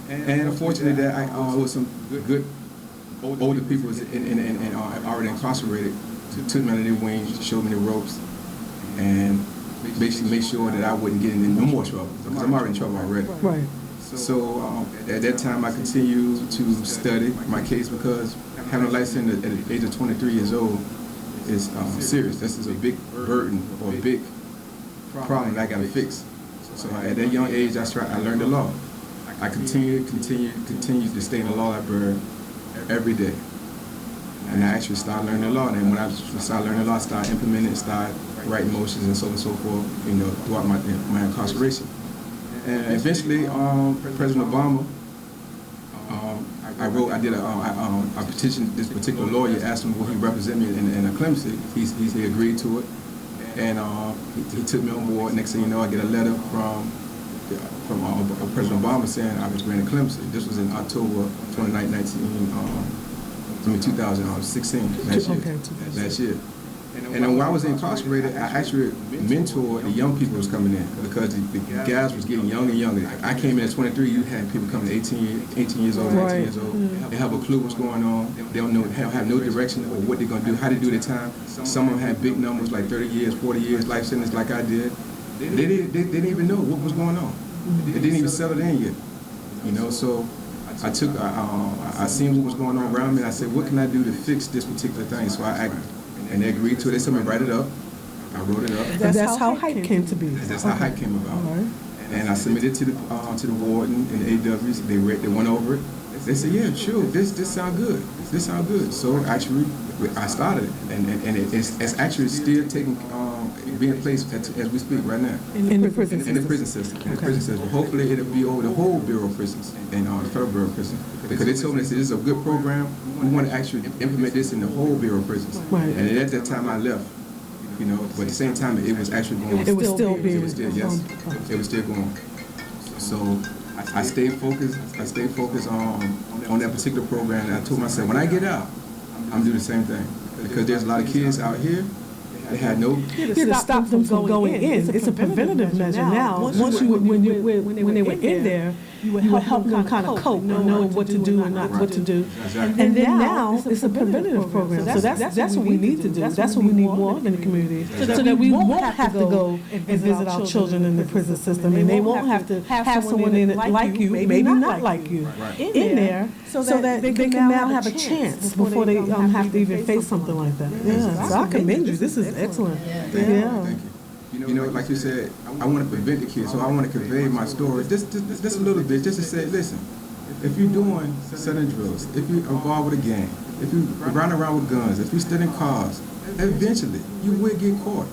S8: And unfortunately, that I was some good older people and already incarcerated, took me under their wings, showed me the ropes, and basically make sure that I wouldn't get into no more trouble, because I'm already in trouble already.
S6: Right.
S8: So at that time, I continued to study my case, because having a life sentence at the age of 23 years old is serious. This is a big burden or a big problem that I got to fix. So at that young age, I learned the law. I continued to stay in the law library every day. And I actually started learning the law. And when I started learning the law, I started implementing it, started writing motions and so on and so forth, throughout my incarceration. And eventually, President Obama, I petitioned this particular lawyer, asked him will he represent me in a clemency. He agreed to it, and he took me on board. Next thing you know, I get a letter from President Obama saying I was granted clemency. This was in October 29, 2016, last year. And when I was incarcerated, I actually mentored the young people who was coming in, because the guys was getting younger and younger. I came in at 23, you had people coming 18 years old, 19 years old. They have a clue what's going on. They don't know, have no direction of what they're going to do, how to do their time. Some of them had big numbers, like 30 years, 40 years, life sentence like I did. They didn't even know what was going on. They didn't even settle in yet. So I seen what was going on around me, and I said, what can I do to fix this particular thing? So I acted. And they agreed to it. They told me to write it up. I wrote it up.
S6: That's how HYPE came to be.
S8: That's how HYPE came about. Right. And I submitted to the warden and the AWs. They went over it. They said, yeah, sure, this sounds good. This sounds good. So actually, I started, and it's actually still being placed as we speak right now.
S6: In the prison system.
S8: In the prison system. In the prison system. Hopefully, it'll be over the whole Bureau of Prisons and the Federal Bureau of Prisons. Because they told me, they said, this is a good program. We want to actually implement this in the whole Bureau of Prisons.
S6: Right.
S8: And at that time, I left. But at the same time, it was actually going.
S6: It was still being.
S8: It was still, yes. It was still going. So I stayed focused. On that particular program. And I told myself, when I get out, I'm doing the same thing, because there's a lot of kids out here. They had no.
S6: To stop them from going in. It's a preventative measure now. Once when they were in there, you would help them kind of cope and know what to do and not what to do.
S8: Exactly.
S6: And then now it's a preventative program. So that's what we need to do. That's what we need more of in the community, so that we won't have to go and visit our children in the prison system, and they won't have to have someone in it like you, maybe not like you, in there, so that they can now have a chance before they have to even face something like that. Yeah. So I commend you. This is excellent.
S8: Thank you. You know, like you said, I want to prevent the kids, so I want to convey my story just a little bit, just to say, listen, if you're doing selling drugs, if you're involved with a gang, if you run around with guns, if you're stealing cars, eventually you will get caught.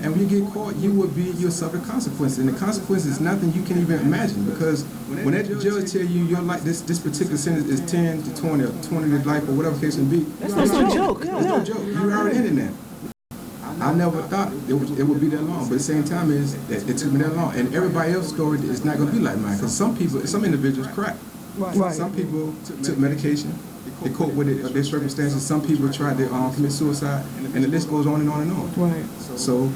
S8: And when you get caught, you'll suffer consequences. And the consequence is nothing you can even imagine, because when that judge tell you your life, this particular sentence is 10 to 20 or 20 to life or whatever case may be,
S6: That's no joke.
S8: It's no joke. You're already in that. I never thought it would be that long, but at the same time, it took me that long. And everybody else's story is not going to be like mine, because some individuals crack.
S6: Right.
S8: Some people took medication. They cope with it, their circumstances. Some people tried to commit suicide, and the list goes on and on and on.
S6: Right.
S8: So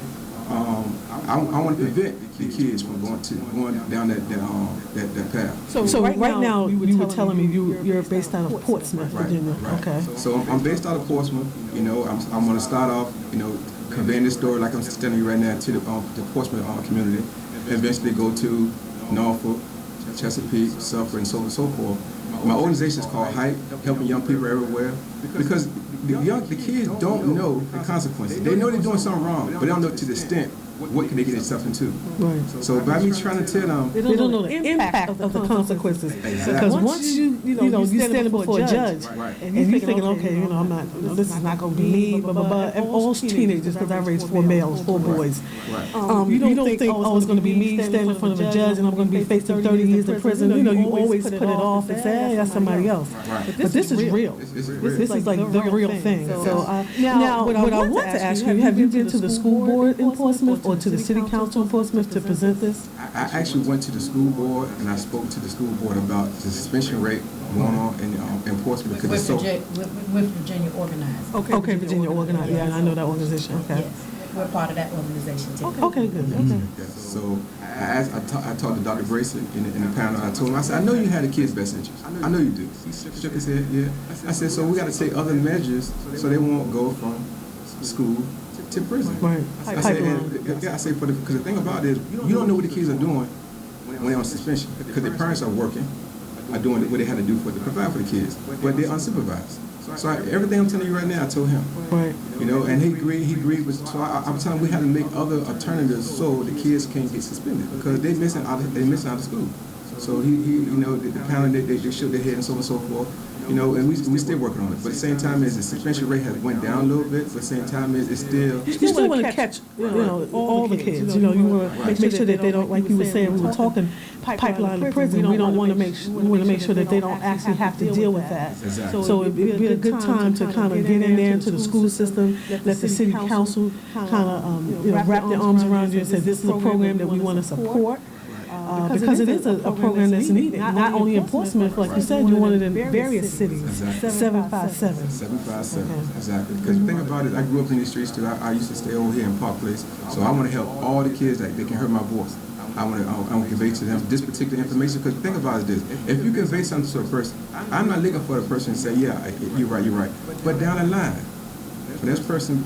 S8: I want to prevent the kids from going down that path.
S6: So right now you were telling me you're based out of Portsmouth, Virginia.
S8: Right.
S6: Okay.
S8: So I'm based out of Portsmouth. You know, I'm going to start off, you know, conveying this story like I'm telling you right now to the Portsmouth community, and eventually go to Norfolk, Chesapeake, Suffolk, and so on and so forth. My organization is called HYPE, helping young people everywhere, because the kids don't know the consequences. They know they're doing something wrong, but they don't know to the extent what can they get themselves into.
S6: Right.
S8: So by me trying to tell them,
S6: They don't know the impact of the consequences.
S8: Exactly.
S6: Because once you stand before a judge,
S8: Right.
S6: and you're thinking, okay, I'm not, this is not going to be me, blah, blah, blah. And all teenagers, because I raised 4 males, 4 boys.
S8: Right.
S6: You don't think, oh, it's going to be me standing in front of a judge and I'm going to be facing 30 years in prison. You always put it off and say, hey, that's somebody else.
S8: Right.
S6: But this is real.
S8: This is real.
S6: This is like the real thing. So now, what I want to ask you, have you been to the school board in Portsmouth or to the city council in Portsmouth to present this?
S8: I actually went to the school board and I spoke to the school board about the suspension rate going on in Portsmouth, because it's so.
S9: With Virginia Organized.
S6: Okay, Virginia Organized. Yeah, I know that organization. Okay.
S9: Yes, we're part of that organization too.
S6: Okay, good. Okay.
S8: Yes. So I talked to Dr. Grayson in the panel. I told him, I said, I know you had the kids' best interest. I know you do. He shook his head, yeah. I said, so we got to take other measures so they won't go from school to prison.
S6: Right.
S8: I say, because the thing about it is, you don't know what the kids are doing when they're on suspension, because their parents are working, are doing what they had to do to provide for the kids, but they're unsupervised. So everything I'm telling you right now, I told him.
S6: Right.
S8: You know, and he agreed with. So I'm telling him we had to make other alternatives so the kids can't get suspended, because they're missing out of school. So he you know, the panel they shook their head and so on and so forth. You know, and we still working on it. But at the same time, is the suspension rate has went down a little bit. But at the same time, it's still.
S6: You still want to catch, all the kids. You want to make sure that they don't, like you were saying, we were talking pipeline to prison. We don't want to make sure that they don't actually have to deal with that.
S8: Exactly.
S6: So it'd be a good time to kind of get in there into the school system, let the city council kind of wrap their arms around you and say, this is a program that we want to support. Because it is a program that's needed, not only in Portsmouth, like you said, you want it in various cities.
S8: Exactly.
S6: 757.
S8: 757,
S6: Okay.
S8: exactly. Because the thing about it, I grew up in these streets too. I used to stay over here in Park Place, so I want to help all the kids that they can hear my voice. I want to convey to them this particular information, because the thing about it is this: if you convey something to a person, I'm not looking for the person to say, yeah, you're right. But down the line, when this person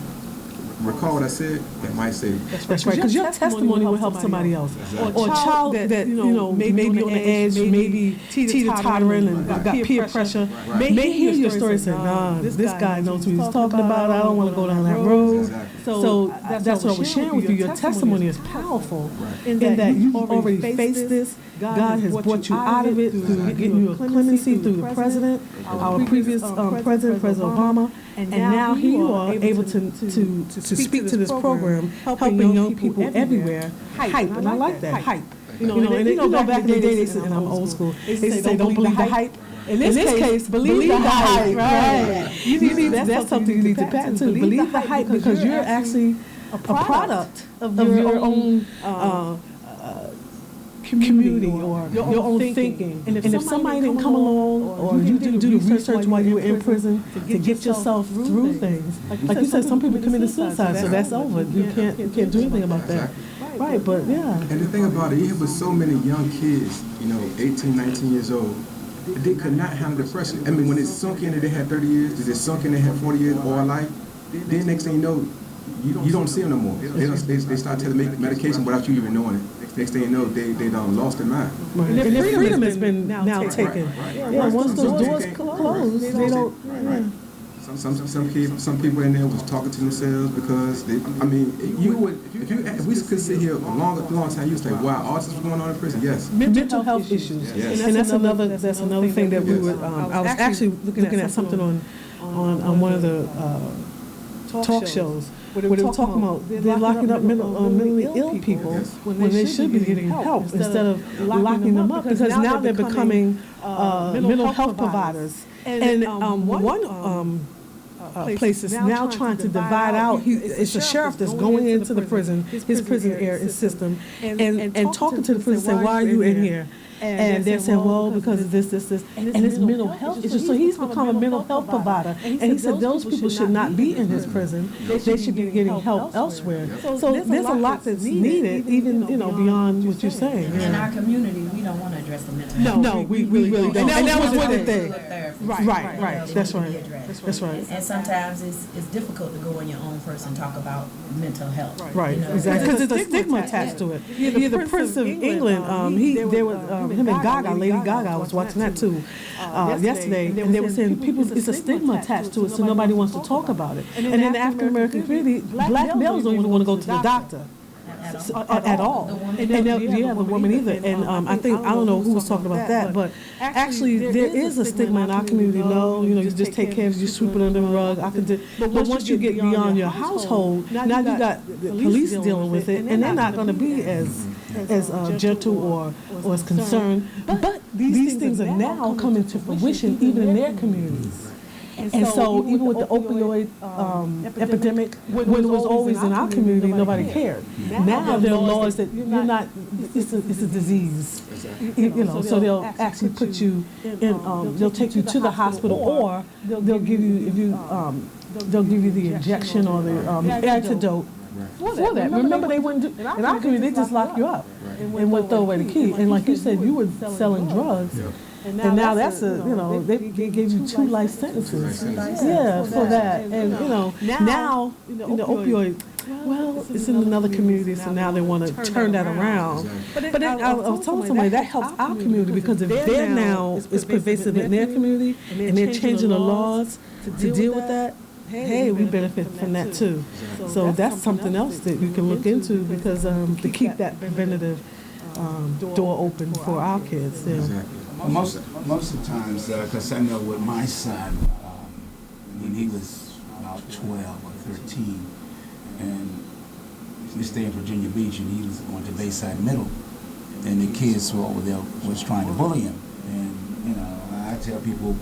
S8: recall what I said, it might say.
S6: That's right, because your testimony will help somebody else. Or a child that maybe on the edge, maybe teeter-tottering and got peer pressure, may hear your story and say, nah, this guy knows what he's talking about, I don't want to go down that road.
S8: Exactly.
S6: So that's what I was sharing with you. Your testimony is powerful in that you've already faced this. God has brought you out of it through getting you a clemency through the president, our previous president, President Obama, and now here you are able to speak to this program, helping young people everywhere. HYPE, and I like that, HYPE. And back in the day, they said, and I'm old school, they say, don't believe the hype. In this case, believe the hype. Right. That's something you need to patent to. Believe the hype, because you're actually a product of your own community or your own thinking. And if somebody didn't come along, or you didn't do the research while you were in prison to get yourself through things, like you said, some people committed suicide, so that's over. You can't do anything about that. Right, but yeah.
S8: And the thing about it, you have with so many young kids, 18, 19 years old, they could not handle depression. I mean, when it sunk in that they had 30 years, they sunk in they had 40 years or life, then next thing you know, you don't see them no more. They start taking medication without you even knowing it. Next thing you know, they done lost their mind.
S6: Right. And their freedom has been now taken.
S8: Right.
S6: Yeah, once those doors close, they don't.
S8: Some people in there was talking to themselves because they, I mean, if we could sit here a long time, you say, wow, all this was going on in prison. Yes.
S6: Mental health issues.
S8: Yes.
S6: And that's another thing that we were, I was actually looking at something on one of the talk shows where they were talking about they're locking up mentally ill people when they should be getting help instead of locking them up, because now they're becoming mental health providers. And one place is now trying to divide out. It's a sheriff that's going into the prison, his prison area system, and talking to the prison, saying, "Why are you in here?" And they're saying, well, because of this, and it's mental health issues. So he's become a mental health provider. And he said those people should not be in his prison. They should be getting help elsewhere. So there's a lot that's needed, even, beyond what you're saying.
S9: In our community, we don't want to address the mental health.
S6: No, we really don't. And that was one of the things. Right. That's right. That's right.
S9: And sometimes it's difficult to go in your own person and talk about mental health.
S6: Right, exactly. Because there's a stigma attached to it. Yeah, the Prince of England, there was him and Gaga, Lady Gaga, I was watching that too yesterday, and they were saying it's a stigma attached to it, so nobody wants to talk about it. And in the African American community, black males don't even want to go to the doctor at all. And the woman either. And I don't know who was talking about that, but actually there is a stigma in our community. No, you just take care of it, you sweep it under the rug. But once you get beyond your household, now you got the police dealing with it, and they're not going to be as gentle or as concerned. But these things are now coming to fruition even in their communities. And so even with the opioid epidemic, when it was always in our community, nobody cared. Now there are laws that you're not, it's a disease. So they'll actually put you in, they'll take you to the hospital, or they'll give you, they'll give you the injection or the antidote for that. Remember, they wouldn't do, in our community, they just lock you up and would throw away the key. And like you said, you were selling drugs. And now that's they gave you 2 life sentences. Yeah, for that. And now the opioid, well, it's in another community, so now they want to turn that around. But I was telling somebody that helps our community, because if they're now is pervasive in their community and they're changing the laws to deal with that, hey, we benefit from that too. So that's something else that you can look into, because to keep that preventative door open for our kids. Yeah.
S1: Most of the times, because I know with my son, when he was about 12 or 13, and we stayed in Virginia Beach, and he was going to Bayside Middle, and the kids were over there was trying to bully him. And I tell people,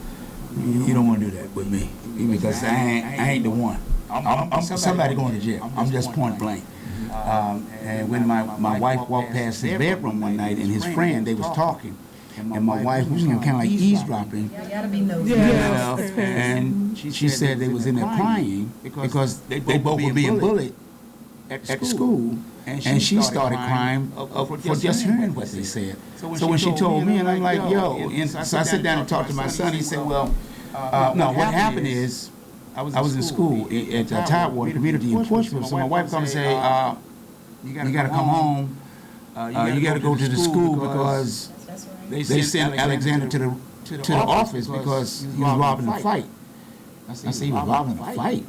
S1: you don't want to do that with me, because I ain't the one. I'm somebody going to jail. I'm just point blank. And when my wife walked past his bedroom one night, and his friend, they was talking. And my wife was kind of like eavesdropping.
S9: You gotta be nosy.
S1: And she said they was in there crying because they both were being bullied at school. And she started crying for just hearing what they said. So when she told me, and I'm like, yo, and so I sat down and talked to my son. He said, well, no, what happened is I was in school at Tidewater Community in Portsmouth. So my wife comes and say, you got to come home. You got to go to the school because they sent Alexander to the office because he was robbing a fight. I said, he was robbing a fight?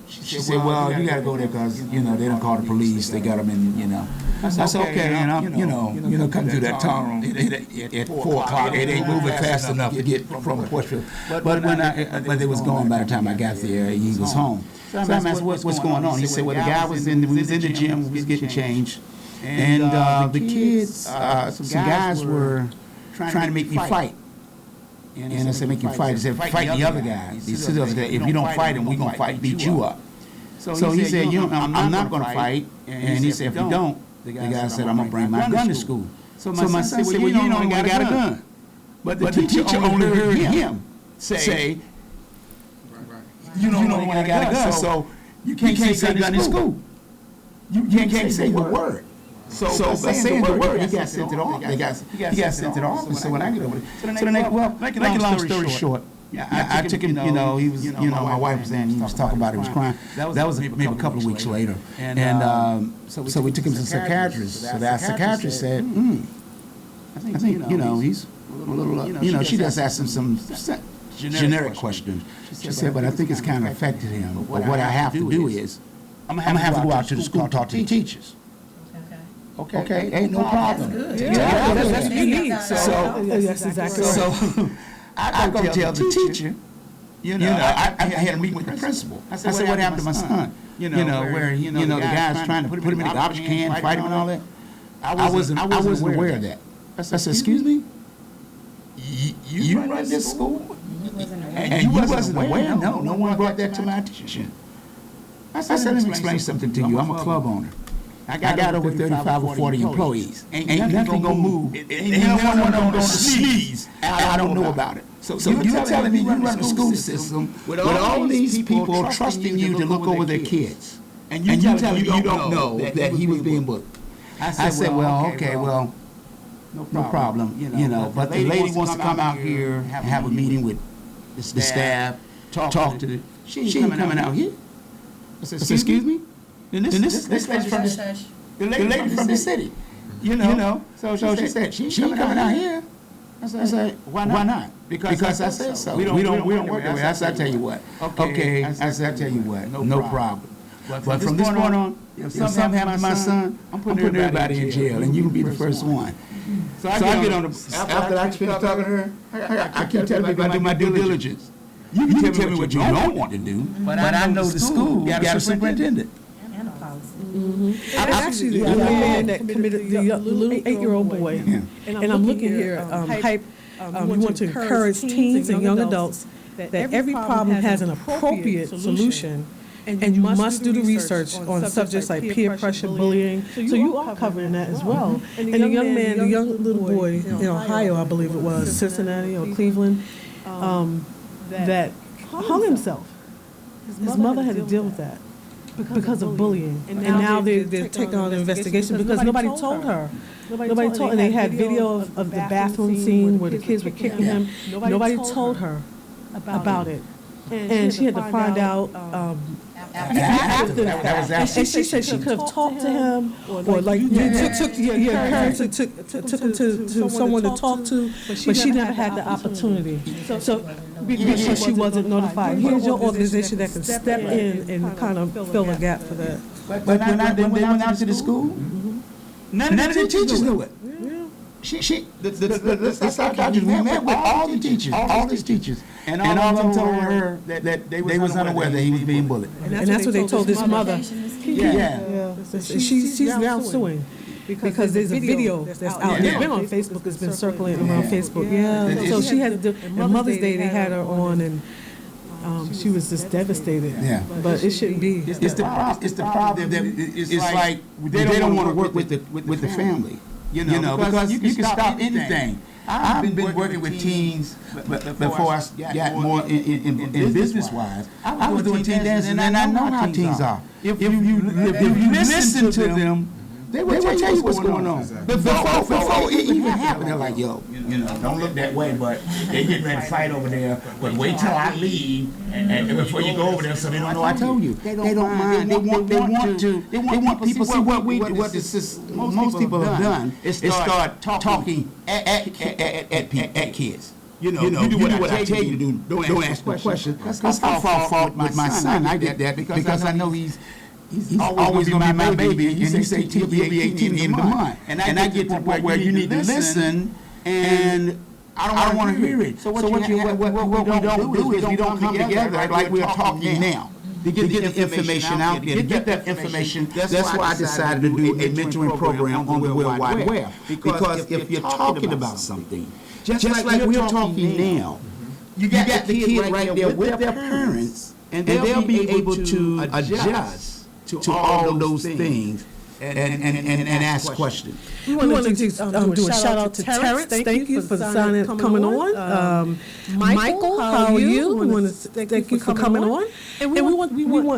S1: She said, well, you got to go there because, they don't call the police. They got him in, I said, okay, and I'm, come through that tunnel at 4 o'clock. It ain't moving fast enough to get from Portsmouth. But it was gone by the time I got there. He was home. So I asked, what's going on? He said, well, the guy was in the gym, we was getting changed. And the kids, some guys were trying to make me fight. And I said, make you fight. He said, fight the other guy. He said, if you don't fight him, we're going to beat you up. So he said, I'm not going to fight. And he said, if you don't, the guy said, I'm going to bring my gun to school. So my son said, well, you don't only got a gun. But the teacher only heard him say, you don't only got a gun. So you can't say gun in school. You can't say the word. So by saying the word, he got sent to the office. He got sent to the office. So when I get over there, make a long story short, I took him. He was. My wife was there, and he was talking about it. He was crying. That was maybe a couple of weeks later, and so we took him to the psychiatrist. So that psychiatrist said, I think he's a little. She just asked him some. generic questions. She said, but I think it's kind of affected him. But what I have to do is, I'm going to have to go out to the school and talk to the teachers. Okay, ain't no problem.
S9: Good.
S6: Yeah, that's what you need.
S1: So,
S6: Yes, exactly.
S1: so I go tell the teacher, I had a meeting with the principal. I said, what happened to my son? Where the guy's trying to put him in the garbage can, fight him and all that. I wasn't aware of that. I said, excuse me? You run this school? And you wasn't aware? No one brought that to my attention. I said, let me explain something to you. I'm a club owner. I got over 35 or 40 employees. Ain't nothing gonna move. Ain't no one gonna sneeze. I don't know about it. So you're telling me you run the school system with all these people trusting you to look over their kids, and you telling me you don't know that he was being bullied. I said, well, okay, well, no problem. But the lady wants to come out here and have a meeting with the staff, talk to the. She ain't coming out here. I said, excuse me? And this lady from the lady from the city, So she said she ain't coming out here. I said, why not? Because I said so. We don't work that way. I said, I tell you what. Okay. I said, I tell you what. No problem. But from this point on, if something happens to my son, I'm putting everybody in jail, and you can be the first one. So I get on the after I finish talking to her. I keep telling everybody to do my due diligence. You can tell me what you don't want to do, but I know the school got a superintendent.
S9: And a policy.
S6: And actually, the young man that committed the little 8-year-old boy, and I'm looking here, Hype, we want to encourage teens and young adults that every problem has an appropriate solution, and you must do the research on subjects like peer pressure, bullying. So you are covering that as well. And the young man, the young little boy in Ohio, I believe it was, Cincinnati or Cleveland, that hung himself. His mother had to deal with that because of bullying. And now they're taking on an investigation because nobody told her. Nobody told her. And they had video of the bathroom scene where the kids were kicking him. Nobody told her about it. And she had to find out after that. And she said she could have talked to him, or like took him to someone to talk to, but she never had the opportunity. So because she wasn't notified. Here's your organization that can step in and kind of fill a gap for that.
S1: But when they went out to the school, none of the teachers knew it. The psychologist, we met with all the teachers, all these teachers, and all of them told her that they was unaware that he was being bullied.
S6: And that's what they told his mother. Yeah. She's now suing because there's a video that's out. It's been on Facebook. It's been circulating around Facebook. Yeah. So she had to do. And Mother's Day they had her on, and she was just devastated. Yeah. But it shouldn't be.
S1: It's the problem that it's like they don't want to work with the family. Because you can stop anything. I've been working with teens before I got more in business-wise. I was doing teen dancing, and I know how teens are. If you listen to them, they will tell you what's going on. Before it even happened, they're like, yo, don't look that way, but they getting ready to fight over there. But wait till I leave, and before you go over there, so they don't know I told you. They don't mind. They want people to see what we do. What most people have done is start talking at kids. You do what I tell you to do. Don't ask no questions. That's my fault with my son. I did that because I know he's always going to be my baby, and you say he'll be 18 in the end of the month. And I get to the point where you need to listen, and I don't want to hear it. So what we don't do is we don't come together like we're talking now. To get the information out there, to get that information. That's why I decided to do a mentoring program on the World Wide Web. Because if you're talking about something, just like we're talking now, you got the kid right there with their parents, and they'll be able to adjust to all those things and ask questions.
S6: We want to do a shout out to Terrence. Thank you for coming on. Michael, how are you? We want to thank you for coming on. And we want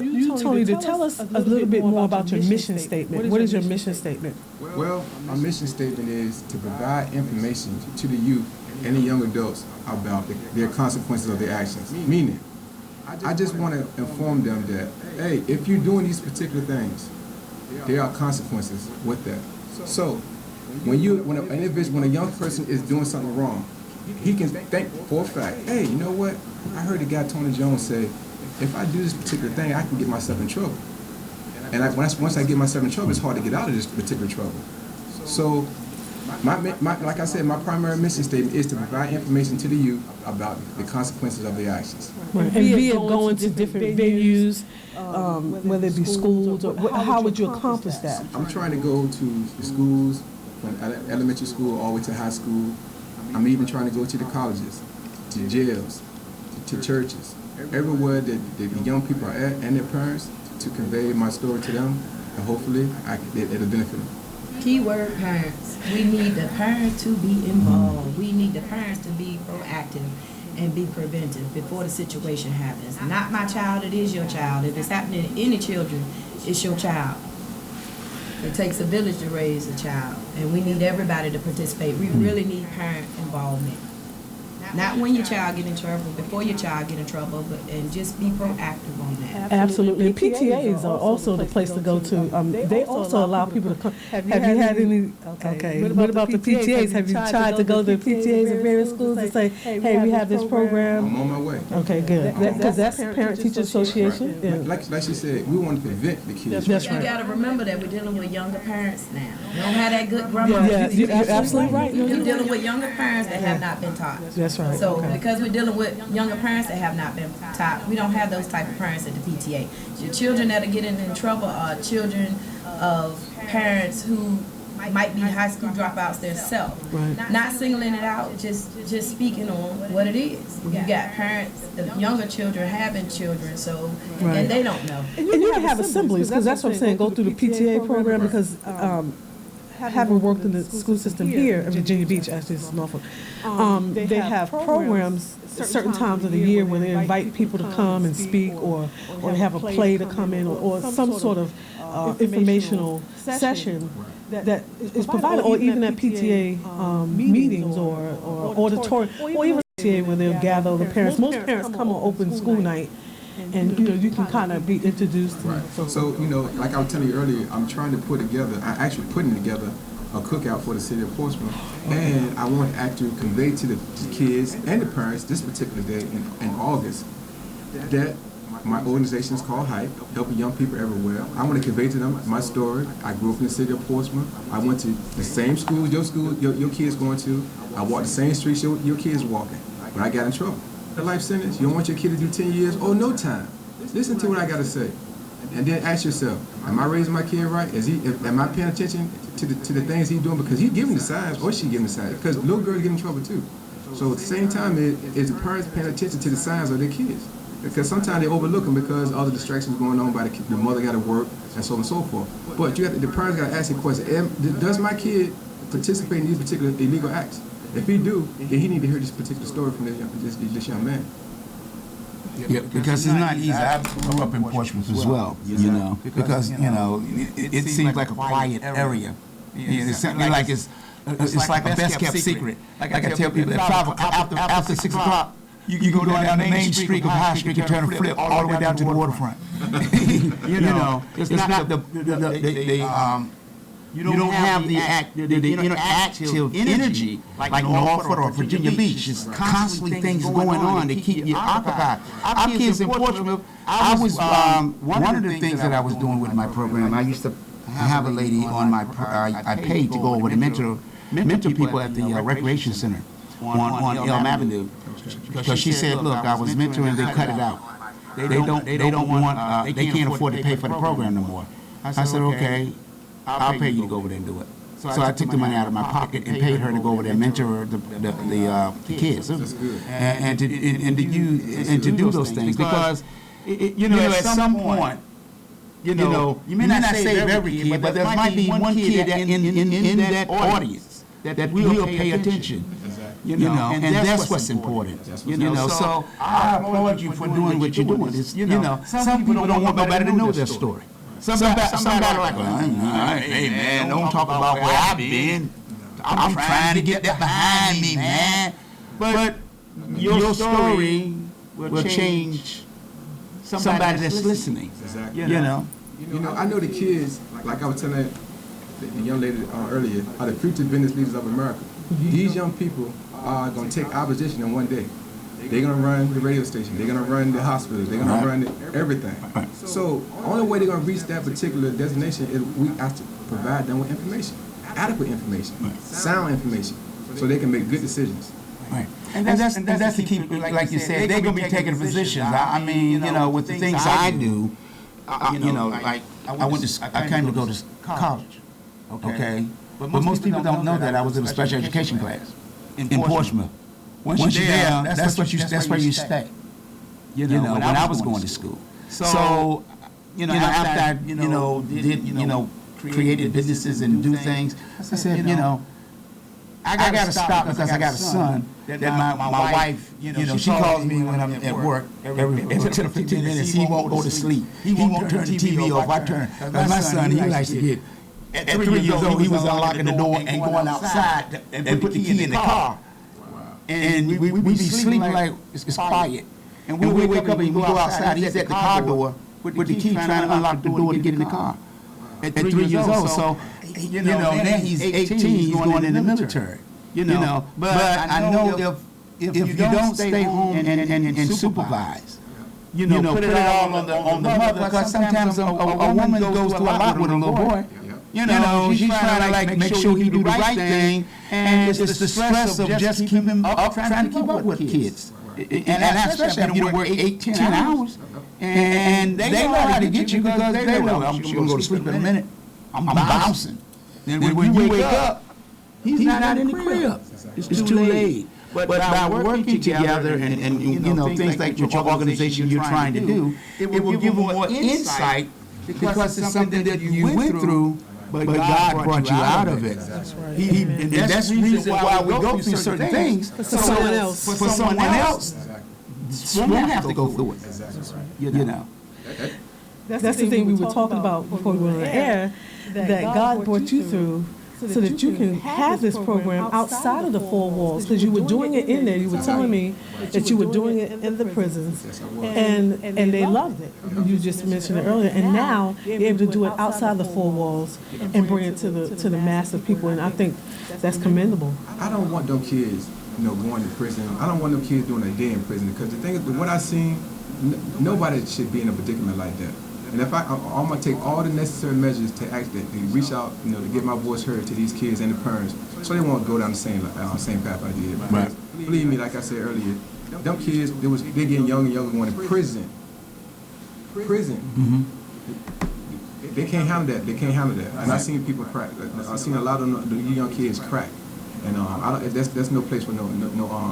S6: you, Tony, to tell us a little bit more about your mission statement. What is your mission statement?
S8: Well, our mission statement is to provide information to the youth and the young adults about their consequences of their actions. Meaning, I just want to inform them that, hey, if you're doing these particular things, there are consequences with that. So, when a young person is doing something wrong, he can think for a fact, hey, you know what? I heard the guy Tony Jones say, if I do this particular thing, I can get myself in trouble. And once I get myself in trouble, it's hard to get out of this particular trouble. So, like I said, my primary mission statement is to provide information to the youth about the consequences of their actions.
S6: Right. And be it going to different venues, whether it be schools, or how would you accomplish that?
S8: I'm trying to go to the schools, from elementary school all the way to high school. I'm even trying to go to the colleges, to jails, to churches, everywhere that the young people are at and their parents, to convey my story to them, and hopefully it'll benefit them.
S9: Keyword parents. We need the parents to be involved. We need the parents to be proactive and be preventive before the situation happens. Not my child, it is your child. If it's happening to any children, it's your child. It takes a village to raise a child, and we need everybody to participate. We really need parent involvement. Not when your child get in trouble, before your child get in trouble, and just be proactive on that.
S6: Absolutely. And PTAs are also the place to go to. They also allow people to come. Have you had any? Okay. What about the PTAs? Have you tried to go to the PTAs in various schools and say, hey, we have this program?
S8: I'm on my way.
S6: Okay, good. Because that's Parent-Teacher Association.
S8: Right. Yeah. Like she said, we want to prevent the kids.
S6: That's right.
S9: You got to remember that we're dealing with younger parents now. We don't have that good grandma.
S6: Yeah, you're absolutely right.
S9: You're dealing with younger parents that have not been taught.
S6: That's right.
S9: So because we're dealing with younger parents that have not been taught, we don't have those type of parents at the PTA. Your children that are getting in trouble are children of parents who might be high school dropouts themselves.
S6: Right.
S9: Not singling it out, just speaking on what it is. You got parents, the younger children having children, so and they don't know.
S6: And you can have assemblies, because that's what I'm saying. Go through the PTA program, because having worked in the school system here at Virginia Beach, actually it's Norfolk, they have programs at certain times of the year where they invite people to come and speak, or they have a play to come in, or some sort of informational session that is provided, or even at PTA meetings or auditorium, or even PTA where they'll gather the parents. Most parents come on open school night, and you can kind of be introduced.
S8: Right. So like I was telling you earlier, I'm trying to I'm actually putting together a cookout for the city of Portsmouth, and I want to actually convey to the kids and the parents this particular day in August that my organization is called HYPE, helping young people everywhere. I want to convey to them my story. I grew up in the city of Portsmouth. I went to the same school your kids going to. I walked the same streets your kids walking, but I got in trouble. A life sentence, you don't want your kid to do 10 years? Oh, no time. Listen to what I got to say. And then ask yourself, am I raising my kid right? Am I paying attention to the things he's doing? Because he's giving the signs, or she's giving the signs. Because little girls get in trouble too. So at the same time, is the parents paying attention to the signs of their kids? Because sometimes they overlook them because other distractions going on by the mother got to work and so on and so forth. But the parents got to ask the question, does my kid participate in these particular illegal acts? If he do, then he need to hear this particular story from this young man.
S1: Yeah, because it's not easy. I grew up in Portsmouth as well, because, it seems like a quiet area. It's certainly like it's like a best-kept secret. Like I tell people, after 6 o'clock, you go down the main street of High Street, you turn a flip all the way down to the waterfront. It's not you don't have the interactive energy like Norfolk or Virginia Beach. It's constantly things going on to keep you occupied. Our kids in Portsmouth, I was one of the things that I was doing with my program. I used to have a lady on my. I paid to go over to mentor people at the recreation center on Elm Avenue, because she said, "Look, I was mentoring. They cut it out. They don't want. They can't afford to pay for the program no more." I said, "Okay. I'll pay you to go over there and do it." So I took the money out of my pocket and paid her to go over there and mentor the kids, and to do those things, because at some point, you may not save every kid, but there might be one kid in that audience that will pay attention. And that's what's important. So I applaud you for doing what you're doing. Some people don't want nobody to know their story. Somebody like, hey man, don't talk about where I've been. I'm trying to get that behind me, man. But your story will change somebody that's listening.
S8: Exactly. I know the kids, like I was telling the young lady earlier, are the future business leaders of America. These young people are going to take our position in one day. They're going to run the radio station. They're going to run the hospitals. They're going to run everything. So only way they're going to reach that particular destination is we have to provide them with information, adequate information, sound information, so they can make good decisions.
S1: Right. And that's the key, like you said, they're going to be taking positions. I mean, you know, with the things I do, you know, like I came to go to college, okay? But most people don't know that I was in a special education class in Portsmouth. Once you're there, that's where you stay. You know, when I was going to school. So, you know, after I, created businesses and do things, I said, you know, I got to stop because I got a son that my wife, you know, she calls me when I'm at work every 10 or 15 minutes. He won't go to sleep. He won't turn the TV off. I turn. Because my son, he likes to get, at 3 years old, he was unlocking the door and going outside and put the key in the car. And we be sleeping like it's quiet. And we wake up and we go outside. He's at the car door with the key trying to unlock the door to get in the car. At 3 years old, so you know, now he's 18. He's going in the military. You know, but I know if you don't stay home and supervise, you know, put it all on the mother, because sometimes a woman goes through a lot with a little boy. You know, she's trying to like make sure he do the right thing, and it's the stress of just keeping him up, trying to keep up with kids. And especially after you work 8-10 hours, and they know how to get you because they know I'm going to go to sleep in a minute. I'm bouncing. And when you wake up, he's not in the crib. It's too late. But by working together and you know, things like what your organization you're trying to do, it will give them more insight because it's something that you went through, but God brought you out of it. That's right. And that's the reason why we go through certain things. For someone else. For someone else. Won't have to go through it. That's right. You know.
S6: That's the thing we were talking about before we went on the air, that God brought you through so that you can have this program outside of the four walls, because you were doing it in there. You were telling me that you were doing it in the prisons, and they loved it. You just mentioned it earlier, and now you're able to do it outside the four walls and bring it to the mass of people, and I think that's commendable.
S8: I don't want them kids, you know, going to prison. I don't want them kids doing a day in prison, because the thing is, what I've seen, nobody should be in a predicament like that. And if I'm gonna take all the necessary measures to reach out, you know, to get my voice heard to these kids and the parents, so they won't go down the same path I did. Right. Believe me, like I said earlier, them kids, they're getting younger and younger, going to prison. Mm-hmm. They can't handle that. They can't handle that. And I've seen people crack. I've seen a lot of the young kids crack. And that's no place for no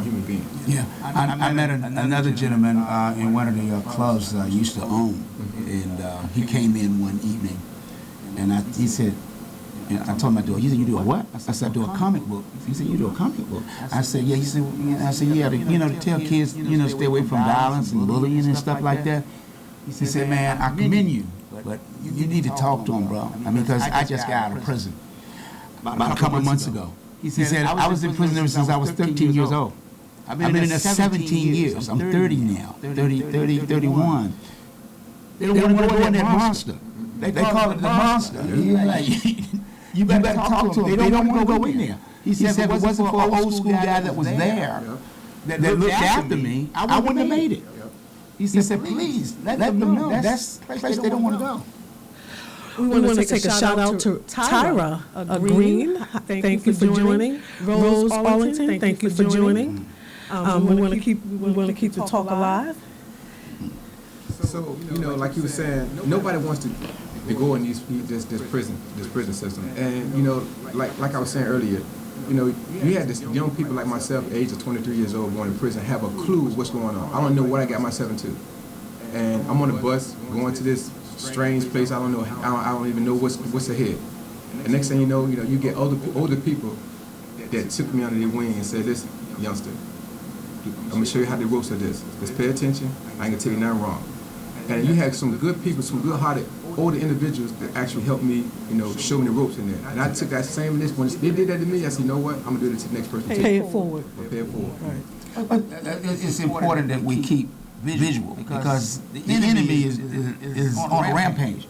S8: human being. Yeah,
S1: I met another gentleman in one of the clubs I used to own, and he came in one evening, and he said, I told him I do. He said, "You do a what?" I said, "I do a comic book." He said, "You do a comic book?" I said, "Yeah." He said, "Yeah, to tell kids, stay away from violence and bullying and stuff like that." He said, "Man, I commend you, but you need to talk to him, bro. I mean, because I just got out of prison about a couple of months ago." He said, I was in prison ever since I was 13 years old. I've been in there 17 years. I'm 30 now, 31. They don't want to go in that monster. They call it the monster. You better talk to them. They don't want to go in there. He said, if it wasn't for an old school guy that was there, that looked after me, I wouldn't have made it. He said, please, let them know. That's the place they don't want to go.
S6: We want to take a shout out to Tyra Green. Thank you for joining. Rose Arlington, thank you for joining. We want to keep the talk alive.
S8: So, like you were saying, nobody wants to go in this prison system. And like I was saying earlier, you had this young people like myself, age of 23 years old, going to prison, have a clue what's going on. I don't know what I got myself into, and I'm on a bus going to this strange place. I don't know. I don't even know what's ahead. And next thing you know, you get older people that took me under their wing and said, "Listen, youngster, I'm gonna show you how the ropes are this. Just pay attention. I ain't gonna tell you nothing wrong." And you had some good people, some good-hearted older individuals that actually helped me, show me the ropes in there. And I took that same list. When they did that to me, I said, "You know what? I'm gonna do it to the next person."
S6: Pay it forward.
S8: Pay it forward.
S1: Right. It's important that we keep visual because the enemy is on a rampage,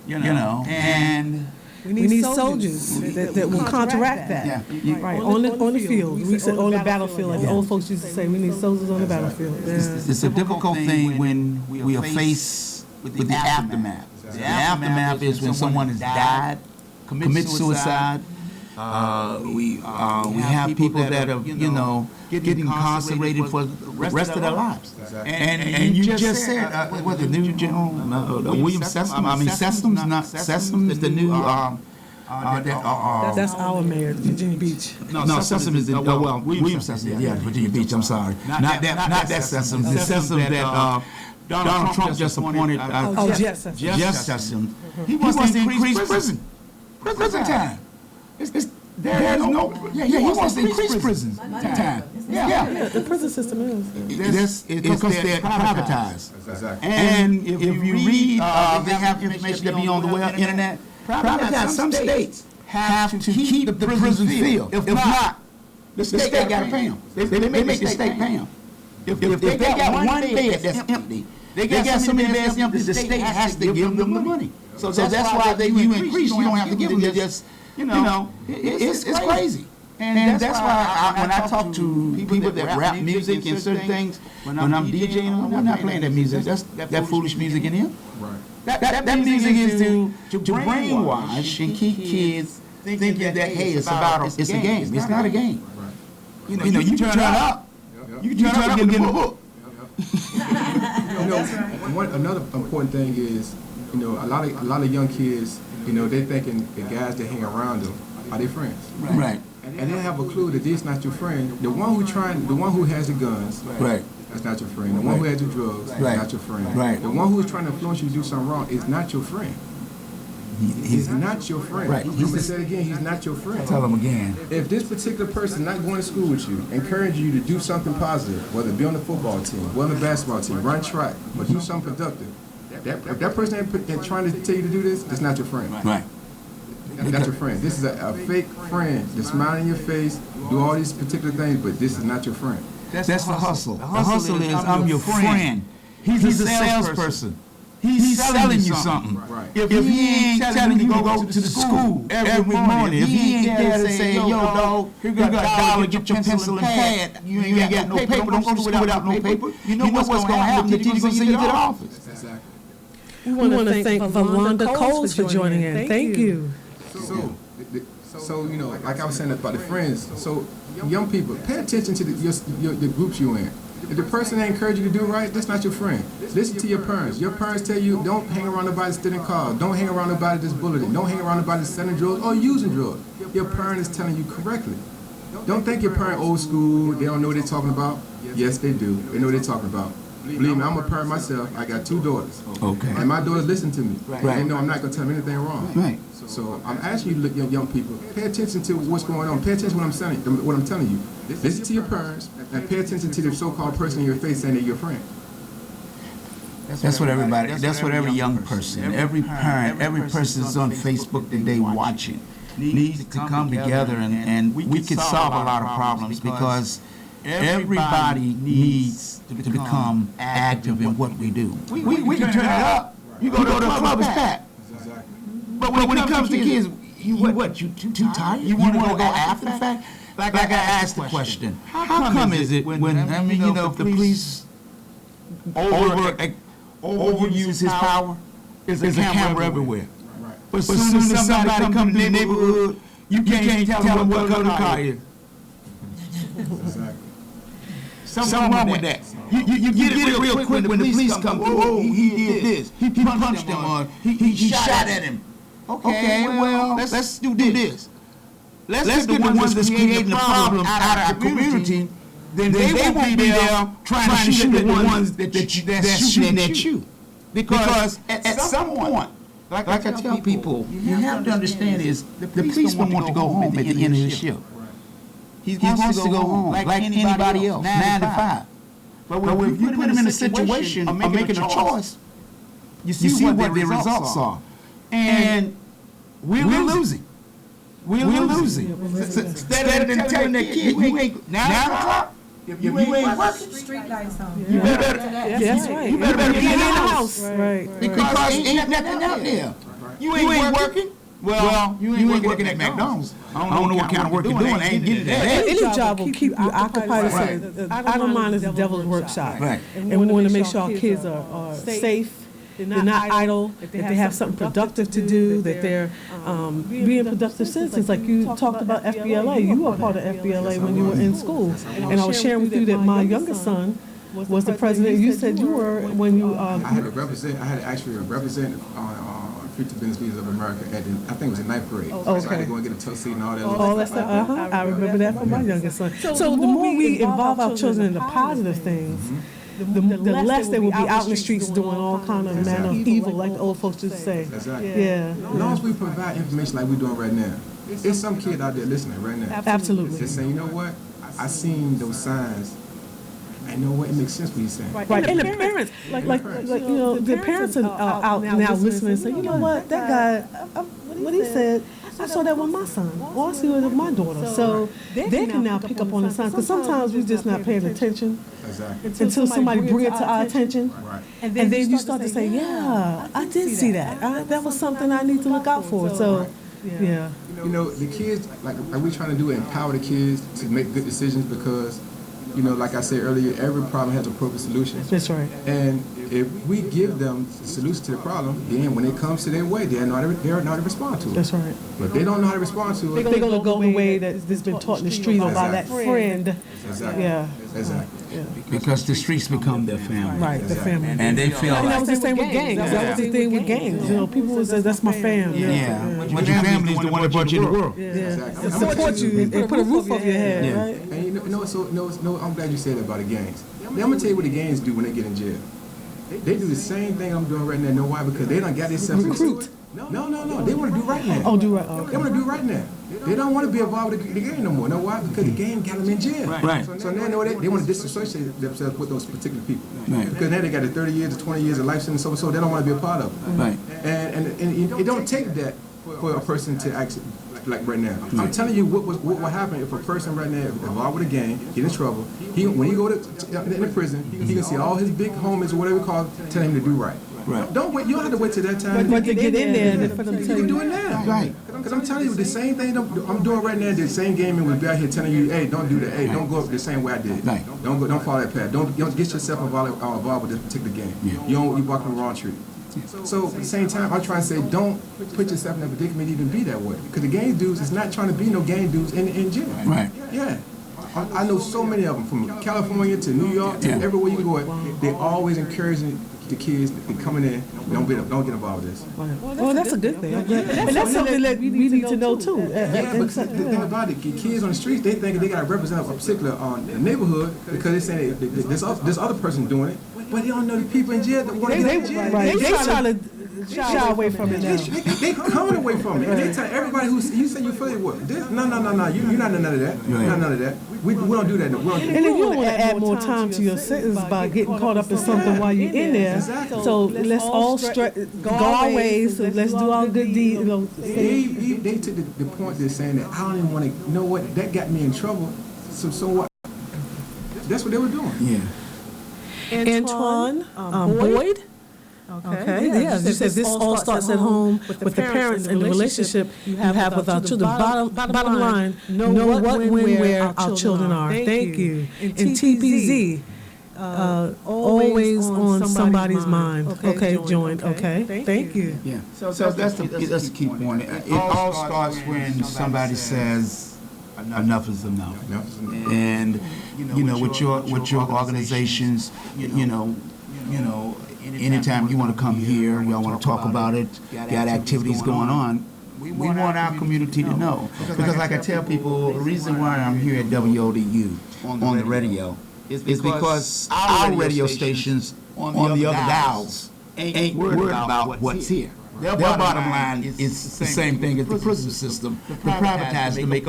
S1: and
S6: We need soldiers that will counteract that.
S1: Yeah.
S6: Right, on the field. We said on the battlefield, like the old folks used to say, we need soldiers on the battlefield. Yeah.
S1: It's a difficult thing when we are faced with the aftermath. The aftermath is when someone has died, commits suicide. We have people that are, getting incarcerated for the rest of their lives. And you just said, what the new general, William Sessom, Sessom is the new,
S6: That's our mayor, Virginia Beach.
S1: No, Sessom is the, William Sessom, yeah, Virginia Beach, I'm sorry. Not that Sessom, the Sessom that Donald Trump just appointed.
S6: Jeff Sessom.
S1: Jeff Sessom. He wants to increase prison time. He wants to increase prison time.
S6: Yeah, the prison system is.
S1: Because they're privatized.
S8: Exactly.
S1: And if you read, they have information that be on the web, internet, privatized, some states have to keep the prison filled. If not, the state got to pay them. They make the state pay them. If they got one bed that's empty, they got so many beds empty, the state has to give them the money. So that's why you increase, you don't have to give them, they just, it's crazy. And that's why when I talk to people that rap music and certain things, when I'm DJing, I'm not playing that music. That's that foolish music in here.
S8: Right.
S1: That music is to brainwash and keep kids thinking that, hey, it's a game. It's not a game.
S8: Right.
S1: You turn up. You turn up and get a hook.
S8: Another important thing is, a lot of young kids, they thinking the guys that hang around them are their friends.
S1: Right.
S8: And they don't have a clue that this not your friend. The one who has the guns,
S1: right,
S8: that's not your friend. The one who has the drugs, is not your friend.
S1: Right.
S8: The one who is trying to influence you to do something wrong is not your friend. He's not your friend.
S1: Right.
S8: I'm gonna say it again. He's not your friend.
S1: Tell him again.
S8: If this particular person not going to school with you, encourage you to do something positive, whether it be on the football team, on the basketball team, run track, or do something productive. If that person ain't trying to tell you to do this, that's not your friend.
S1: Right.
S8: That's your friend. This is a fake friend. Just smile in your face, do all these particular things, but this is not your friend.
S1: That's the hustle. The hustle is I'm your friend. He's a salesperson. He's selling you something.
S8: Right.
S1: If he ain't telling you to go to the school every morning, if he ain't there to say, yo, dog, here you got $1, get your pencil and pad. You ain't got no paper. Don't go to school without no paper. You know what's going to happen. The teacher's going to send you to the office.
S8: Exactly.
S6: We want to thank Valonda Coles for joining in. Thank you.
S8: So like I was saying about the friends. So young people, pay attention to the groups you're in. If the person that encourage you to do right, that's not your friend. Listen to your parents. Your parents tell you don't hang around nobody stealing cars. Don't hang around nobody that's bullying. Don't hang around nobody selling drugs or using drugs. Your parent is telling you correctly. Don't think your parent old school. They don't know what they're talking about. Yes, they do. They know what they're talking about. Believe me, I'm a parent myself. I got 2 daughters.
S1: Okay.
S8: And my daughters listen to me.
S1: Right.
S8: They know I'm not going to tell them anything wrong.
S1: Right.
S8: So I'm asking you, young people, pay attention to what's going on. Pay attention to what I'm telling you. Listen to your parents and pay attention to the so-called person in your face saying they're your friend.
S1: That's what everybody. That's what every young person, every parent, every person that's on Facebook today watching needs to come together and we can solve a lot of problems because everybody needs to become active in what we do. We can turn it up. You go to the club, it's packed. But when it comes to kids, you too tired? You want to go after the fact? Like I asked the question, how come is it when if the police overuse his power, there's a camera everywhere. But as soon as somebody comes to the neighborhood, you can't tell them what color the car is. Something wrong with that. You get it real quick when the police come through. Oh, he did this. He punched him or he shot at him. Okay, well, let's do this. Let's get the ones that's creating the problem out of our community. Then they won't be there trying to shoot at the ones that's shooting at you. Because at some point, like I tell people, you have to understand is the police don't want to go home at the end of the shift. He wants to go home like anybody else, 9 to 5. But if you put him in a situation of making a choice, you see what the results are. And we're losing. We're losing. Instead of telling that kid, you ain't 9 o'clock, if you ain't working,
S9: Street lights on.
S1: you better
S6: You
S1: better be in the house.
S6: Right.
S1: Because ain't nothing out there. You ain't working. Well, you ain't working at McDonald's. I don't know what kind of work you're doing. I ain't getting that.
S6: Any job will keep you occupied. I don't mind is the devil's workshop.
S1: Right.
S6: And we want to make sure our kids are safe. They're not idle, that they have something productive to do, that they're being productive citizens. Like you talked about FBLA. You were part of FBLA when you were in school. And I was sharing with you that my youngest son was the president. You said you were when you...
S8: I had to actually represent Future Business Leaders of America at I think it was in 9th grade. So I had to go and get a tuxedo and all that.
S6: All that stuff. I remember that from my youngest son. So the more we involve our children in the positive things, the less they will be out in the streets doing all kind of manner of evil, like the old folks used to say.
S8: Exactly.
S6: Yeah.
S8: As long as we provide information like we're doing right now, there's some kid out there listening right now.
S6: Absolutely.
S8: They're saying, you know what? I seen those signs. I know what it makes sense what he's saying.
S6: Right. And the parents, like you know, the parents are out now listening and say, you know what, that guy, what he said, I saw that with my son, or I see it with my daughter. So they can now pick up on the signs, because sometimes we're just not paying attention.
S8: Exactly.
S6: Until somebody brings it to our attention.
S8: Right.
S6: And then you start to say, yeah, I did see that. That was something I need to look out for. So, yeah.
S8: You know, the kids, like we trying to do is empower the kids to make good decisions, because, you know, like I said earlier, every problem has a appropriate solution.
S6: That's right.
S8: And if we give them the solution to the problem, then when it comes to their way, they're not to respond to it.
S6: That's right.
S8: But if they don't know how to respond to it,
S6: They're going to go the way that's been taught in the street or by that friend.
S8: Exactly.
S6: Yeah.
S8: Exactly.
S6: Yeah.
S1: Because the streets become their family.
S6: Right, the family.
S1: And they feel
S6: And that
S1: like...
S6: was the same with gangs. That was the thing with gangs. You know, people would say, that's my fam.
S1: Yeah. But your family is the one that brought you in the world.
S6: Yeah.
S8: Exactly.
S6: And support you and put a roof over your head,
S1: Yeah.
S6: right?
S8: And you know, I'm glad you said that about the gangs. I'm gonna tell you what the gangs do when they get in jail. They do the same thing I'm doing right now. Know why? Because they done got themselves
S6: Recruit.
S8: No. They want to do right now.
S6: Oh, do right. Okay.
S8: They want to do right now. They don't want to be involved with the game no more. Know why? Because the game got them in jail.
S1: Right.
S8: So now they want to disassociate themselves with those particular people.
S1: Right.
S8: Because now they got the 30 years to 20 years of life sentence, so they don't want to be a part of it.
S1: Right.
S8: And it don't take that for a person to actually, like right now. I'm telling you what will happen if a person right now involved with a gang, get in trouble, when he go in the prison, he can see all his big homies or whatever we call it, tell him to do right.
S1: Right.
S8: Don't wait. You don't have to wait till that time.
S6: But to get in there, for them to
S8: You
S6: tell
S8: can
S6: you.
S8: do it now.
S1: Right.
S8: Because I'm telling you, the same thing I'm doing right now, the same game, and we'll be out here telling you, hey, don't do that. Hey, don't go up the same way I did.
S1: Right.
S8: Don't follow that path. Don't get yourself involved with this particular game.
S1: Yeah.
S8: You're walking the wrong tree. So at the same time, I'm trying to say, don't put yourself in that predicament to even be that way. Because the gang dudes is not trying to be no gang dudes in jail.
S1: Right.
S8: Yeah. I know so many of them, from California to New York to everywhere you go. They're always encouraging the kids to coming in, don't get involved with this.
S6: Well, that's a good thing. And that's something that we need to know too.
S8: Yeah, but the thing about it, kids on the streets, they think they got to represent a particular neighborhood because they say this other person doing it, but they don't know the people in jail that want to get in jail.
S6: Right. They try to shy away from it now.
S8: They coming away from it. And they tell everybody you say you're affiliated with this. No. You're not none of that. You're not none of that. We don't do that. No. We don't do
S6: And then you don't want to add more time to your sentence by getting caught up in something while you're in there.
S8: Exactly.
S6: So let's all go our ways. So let's do our good deeds. You know,
S8: They took the point they're saying that I don't even want to. You know what? That got me in trouble. So what? That's what they were doing.
S1: Yeah.
S6: Antoine Boyd. Okay. Yeah. You said this all starts at home with the parents and the relationship you have with our children. Bottom line, know what, when, where our children are. Thank you. And TPZ, always on somebody's mind. Okay, joined. Okay. Thank you.
S1: Yeah. So that's the key point. It all starts when somebody says enough is enough. And you know, with your organizations, you know, anytime you want to come here, y'all want to talk about it, got activities going on, we want our community to know. Because like I tell people, the reason why I'm here at WODU on the radio is because our radio stations on the other dials ain't worried about what's here. Their bottom line is the same thing as the prison system, to privatize to make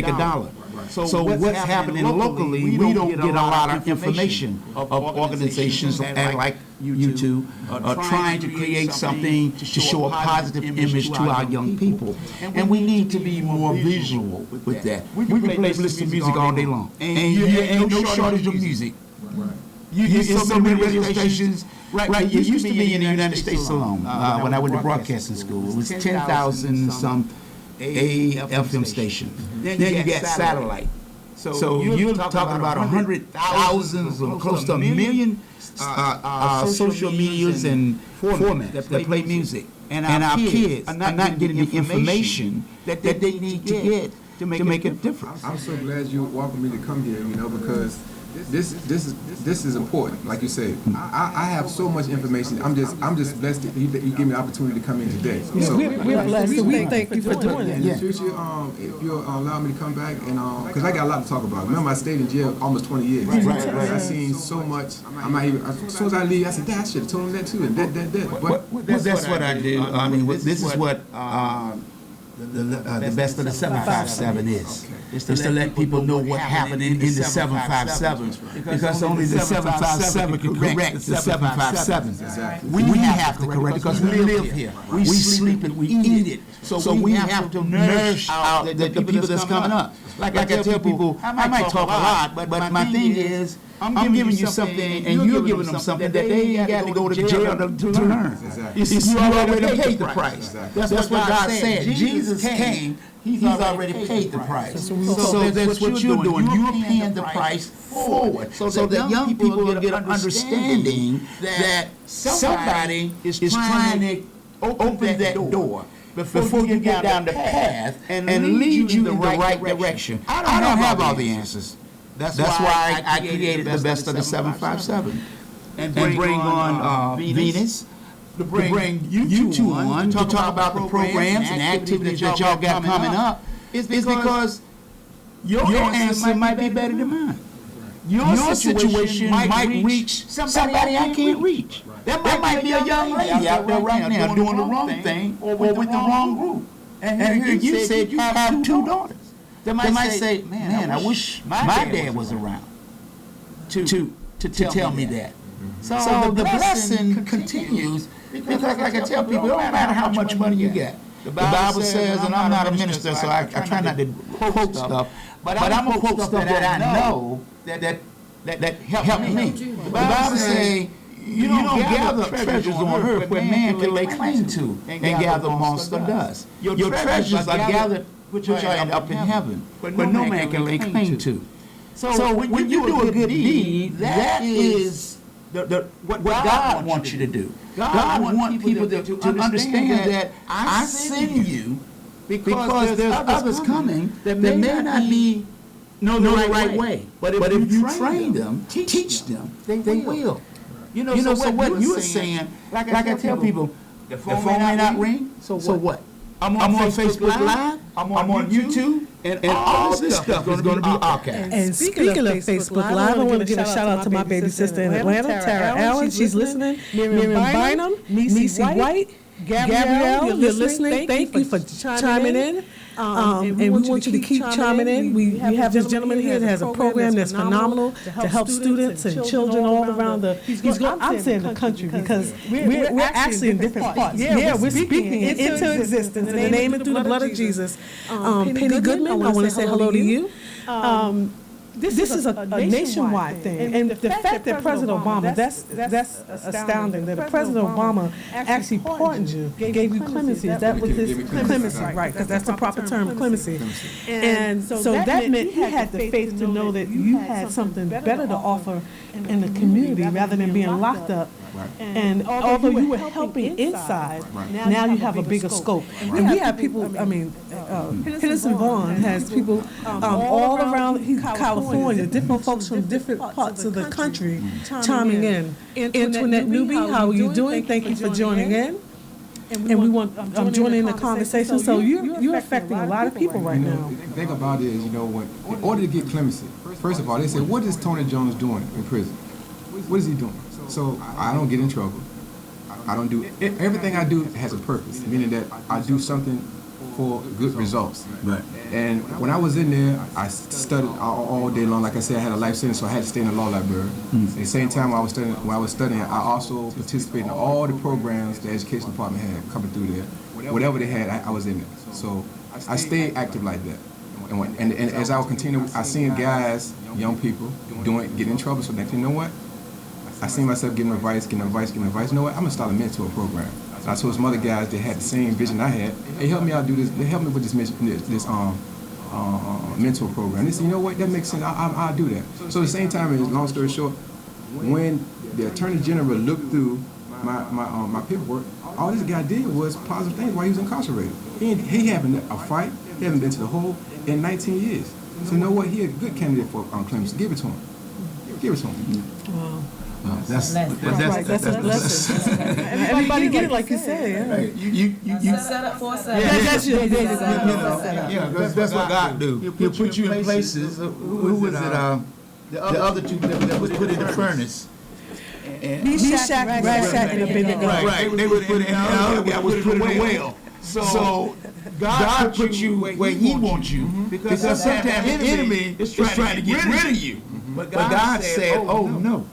S1: a dollar. So what's happening locally, we don't get a lot of information of organizations like you two trying to create something to show a positive image to our young people. And we need to be more visual with that. We can play listen to music all day long. And you ain't no shortage of music. You hear so many radio stations Right. It used to be in the United States alone. When I went to broadcasting school, it was 10,000 some AM/FM stations. Then you get satellite. So you're talking about 100,000 or close to a million social medias and formats that play music. And our kids are not getting the information that they need to get to make a difference.
S8: I'm so glad you welcomed me to come here, because this is important. Like you said, I have so much information. I'm just blessed that you give me the opportunity to come in today. So
S6: We're blessed, so we thank you for doing
S8: in
S6: it.
S8: the future, if you'll allow me to come back, and because I got a lot to talk about. Remember, I stayed in jail almost 20 years. Right. I've seen so much. I'm not even. As soon as I leave, I said, "Dad, I should have told him that too." And that.
S1: But that's what I do. I mean, this is what the best of the 757 is. It's to let people know what happened in the 757, because only the 757 can correct the 757. We have to correct it because we live here. We sleep and we eat it. So we have to nourish out the people that's coming up. Like I tell people, I might talk a lot, but my thing is, I'm giving you something, and you're giving them something that they ain't got to go to jail to learn. You already paid the price. That's what God said. Jesus came. He's already paid the price. So that's what you're doing. You're paying the price forward, so that young people will get an understanding that somebody is trying to open that door before you get down the path and lead you in the right direction. I don't have all the answers. That's why I created the best of the 757 and bring on Venus, to bring you two on to talk about the programs and activities that y'all got coming up. Is because your answer might be better than mine. Your situation might reach somebody I can't reach. That might be a young lady out there right now doing the wrong thing or with the wrong group. And here you said you have 2 daughters. They might say, man, I wish my dad was around to tell me that. So the blessing continues, because like I tell people, no matter how much money you get. The Bible says, and I'm not a minister, so I try not to quote stuff, but I'm going to quote stuff that I know that helped me. The Bible says, you don't gather treasures on earth where man can lay claim to and gather monster dust. Your treasures are gathered which are up in heaven, but no man can lay claim to. So when you do a good deed, that is what God wants you to do. God wants people to understand that I send you because there's others coming that may not be know the right way. But if you train them, teach them, they will. So what you're saying, like I tell people, the phone may not ring, so what? I'm on Facebook Live, I'm on YouTube, and all this stuff is going to be archived.
S6: And speaking of Facebook Live, I want to give a shout out to my baby sister in Atlanta, Tara Allen. She's listening. Miriam Bynum, Nisi White, Gabrielle, you're listening. Thank you for chiming in. And we want you to keep chiming in. We have this gentleman here that has a program that's phenomenal to help students and children all around the. I'm saying the country because we're actually in different parts. Yeah, we're speaking it into existence in the name and through the blood of Jesus. Penny Goodman, I want to say hello to you. This is a nationwide thing, and the fact that President Obama, that's astounding, that President Obama actually pardoned you, gave you clemency. Is that what this clemency, right? Because that's the proper term, clemency. And so that meant he had the faith to know that you had something better to offer in the community rather than being locked up. And although you were helping inside, now you have a bigger scope. And we have people, Henderson Vaughn has people all around California, different folks from different parts of the country chiming in. Antoinette Newby, how are you doing? Thank you for joining in. And we want joining in the conversation. So you're affecting a lot of people right now.
S8: The thing about it is, in order to get clemency, first of all, they say, what is Tony Jones doing in prison? What is he doing? So I don't get in trouble. I don't do everything I do has a purpose, meaning that I do something for good results.
S1: Right.
S8: And when I was in there, I studied all day long. Like I said, I had a life sentence, so I had to stay in the law library. At the same time, when I was studying, I also participated in all the programs the education department had coming through there. Whatever they had, I was in it. So I stayed active like that. And as I would continue, I seen guys, young people, getting in trouble. So next thing you know what? I seen myself getting advice. You know what? I'm gonna start a mentor program. I told some other guys that had the same vision I had. Hey, help me out do this. Help me with this mentor program. They said, you know what? That makes sense. I'll do that. So at the same time, long story short, when the Attorney General looked through my paperwork, all this guy did was positive things while he was incarcerated. He haven't a fight. He hasn't been to the hole in 19 years. So you know what? He a good candidate for clemency. Give it to him. Give it to him.
S6: Wow.
S1: That's
S6: Right, that's a blessing. Everybody get it like you said. Yeah.
S9: You set up for a setup.
S6: That's you.
S1: That's what God do. He'll put you in places. Who was it? The other two that was put in the furnace.
S6: Meshach, Rashach, and Abednego.
S1: Right. They was put in. The other guy was put in a well. So God put you where He wants you, because sometimes the enemy is trying to get rid of you. But God said, "Oh no."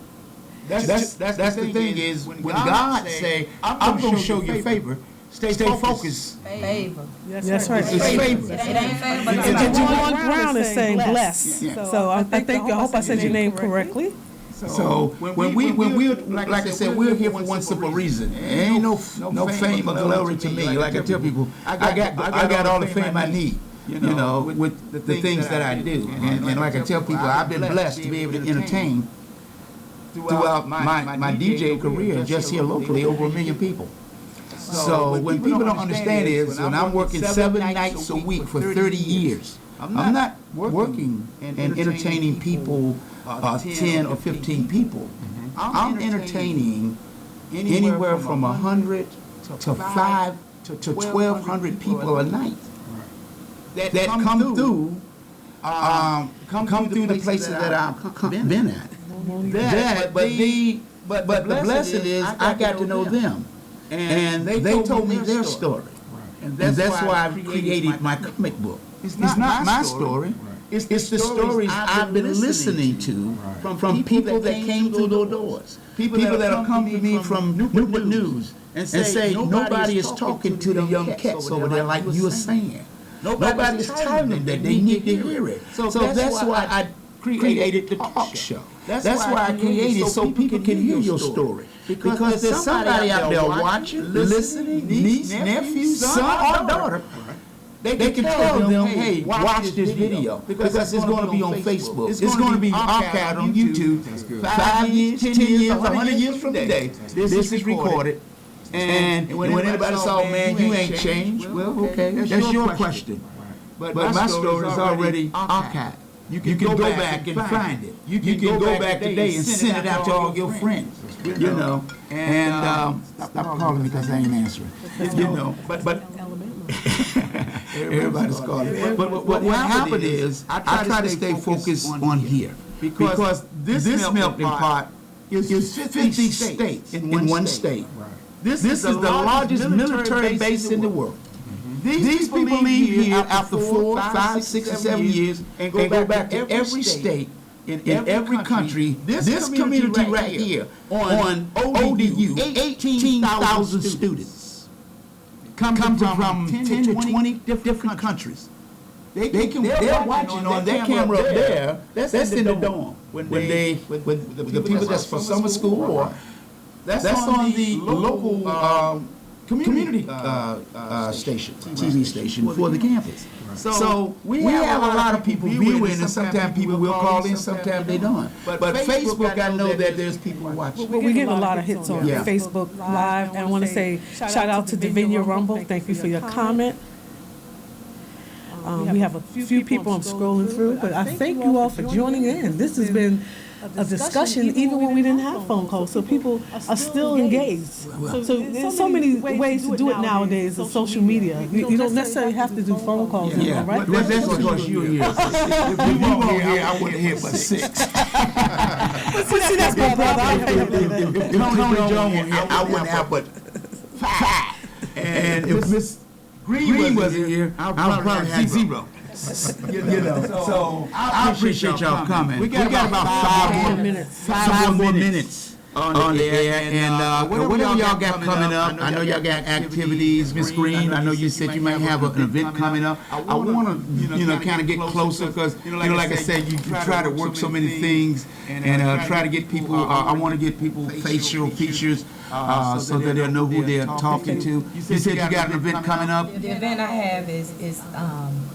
S1: That's the thing is, when God say, "I'm going to show you favor," stay focused.
S9: Favor.
S6: That's right.
S1: It's favor.
S9: It ain't favor.
S6: And Javon Brown is saying blessed. So I hope I said your name correctly.
S1: So when we like I said, we're here for one simple reason. Ain't no fame or glory to me. Like I tell people, I got all the fame I need. You know, with the things that I do. And like I tell people, I've been blessed to be able to entertain throughout my DJ career just here locally over 1 million people. So when people don't understand is, when I'm working 7 nights a week for 30 years, I'm not working and entertaining people, 10 or 15 people. I'm entertaining anywhere from 100 to 5 to 1,200 people a night that come through the places that I've been at. But the blessing is I got to know them, and they told me their story, and that's why I created my comic book. It's not my story. It's the stories I've been listening to from people that came through those doors, people that have come to me from Newport News and say nobody is talking to the young cats over there like you are saying. Nobody is telling them that they need to hear it. So that's why I created the talk show. That's why I created so people can hear your story. Because there's somebody out there watching, listening, niece, nephew, son, or daughter. They can tell them, hey, watch this video, because it's going to be on Facebook. It's going to be archived on YouTube 5 years, 10 years, 100 years from today. This is recorded. And when anybody saw, man, you ain't changed, well, okay, that's your question. But my story is already archived. You can go back and find it. You can go back today and send it out to all your friends. You know, and stop calling me because I ain't answering. You know, but everybody's calling. But what happened is I try to stay focused on here, because this melting pot is 50 states in one state. This is the largest military base in the world. These people leave here after 4, 5, 6, or 7 years and go back to every state in every country. This community right here on ODU, 18,000 students come from 10 to 20 different countries. They're watching on their camera up there. That's in the dorm. When the people that's for summer school, or that's on the local community station, TV station for the campus. So we have a lot of people viewing, and sometimes people will call in, sometimes they don't. But Facebook, I know that there's people watching.
S6: We get a lot of hits on Facebook Live, and I want to say shout out to Davinia Rumble. Thank you for your comment. We have a few people I'm scrolling through, but I thank you all for joining in. This has been a discussion even when we didn't have phone calls, so people are still engaged. So there's so many ways to do it nowadays with social media. You don't necessarily have to do phone calls anymore, right?
S1: Well, that's because you're here. If you weren't here, I wouldn't hear but 6.
S6: But see, that's my brother.
S1: If Tony Jones were here, I wouldn't have but 5. And if Miss Green wasn't here, I would probably have 0. You know, so I appreciate y'all coming. We got about 5 more minutes. on the air, and whatever y'all got coming up, I know y'all got activities. Miss Green, I know you said you might have an event coming up. I want to, kind of get closer because, like I said, you try to work so many things and try to get people. I want to get people facial features so that they'll know who they're talking to. You said you got an event coming up.
S9: The event I have is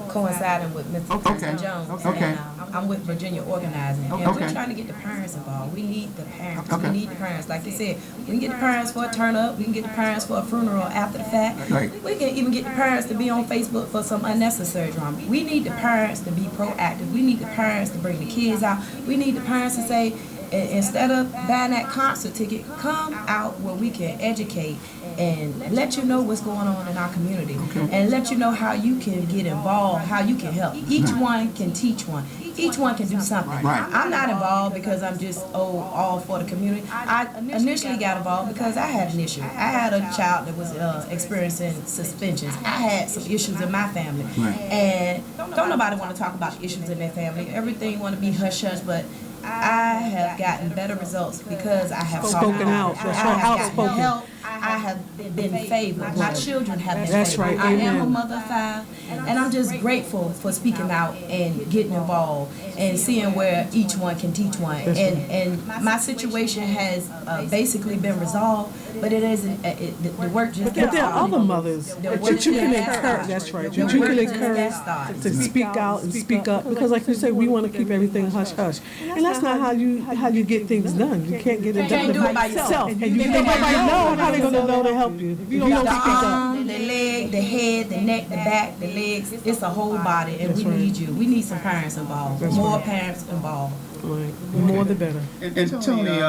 S9: coinciding with Mr. President Jones.
S1: Okay.
S9: And, I'm with Virginia Organizing, and we're trying to get the parents involved. We need the parents. We need the parents. Like you said, we can get the parents for a turn up. We can get the parents for a funeral after the fact.
S1: Right.
S9: We can even get the parents to be on Facebook for some unnecessary drama. We need the parents to be proactive. We need the parents to bring the kids out. We need the parents to say, instead of buying that concert ticket, come out where we can educate and let you know what's going on in our community, and let you know how you can get involved, how you can help. Each one can teach one. Each one can do something.
S1: Right.
S9: I'm not involved because I'm just all for the community. I initially got involved because I had an issue. I had a child that was experiencing suspensions. I had some issues in my family, and don't nobody want to talk about issues in their family. Everything want to be hush hush, but I have gotten better results because I have
S6: Spoken out. That's right. Outspoken.
S9: Help. I have been favored. My children have been
S6: That's
S9: favored.
S6: right.
S9: I am a
S6: Amen.
S9: mother of 5, and I'm just grateful for speaking out and getting involved and seeing where each one can teach one. And my situation has basically been resolved, but it isn't. The work just.
S6: But there are other mothers that you can encourage. That's right. That you can encourage to speak out and speak up, because, like you said, we want to keep everything hush hush, and that's not how you get things done. You can't get it done by yourself, and you can't nobody know how they're gonna know to help you if you don't speak up.
S9: The leg, the head, the neck, the back, the legs. It's a whole body, and we need you. We need some parents involved. More parents involved.
S6: Right. The more the better.
S1: And Tony,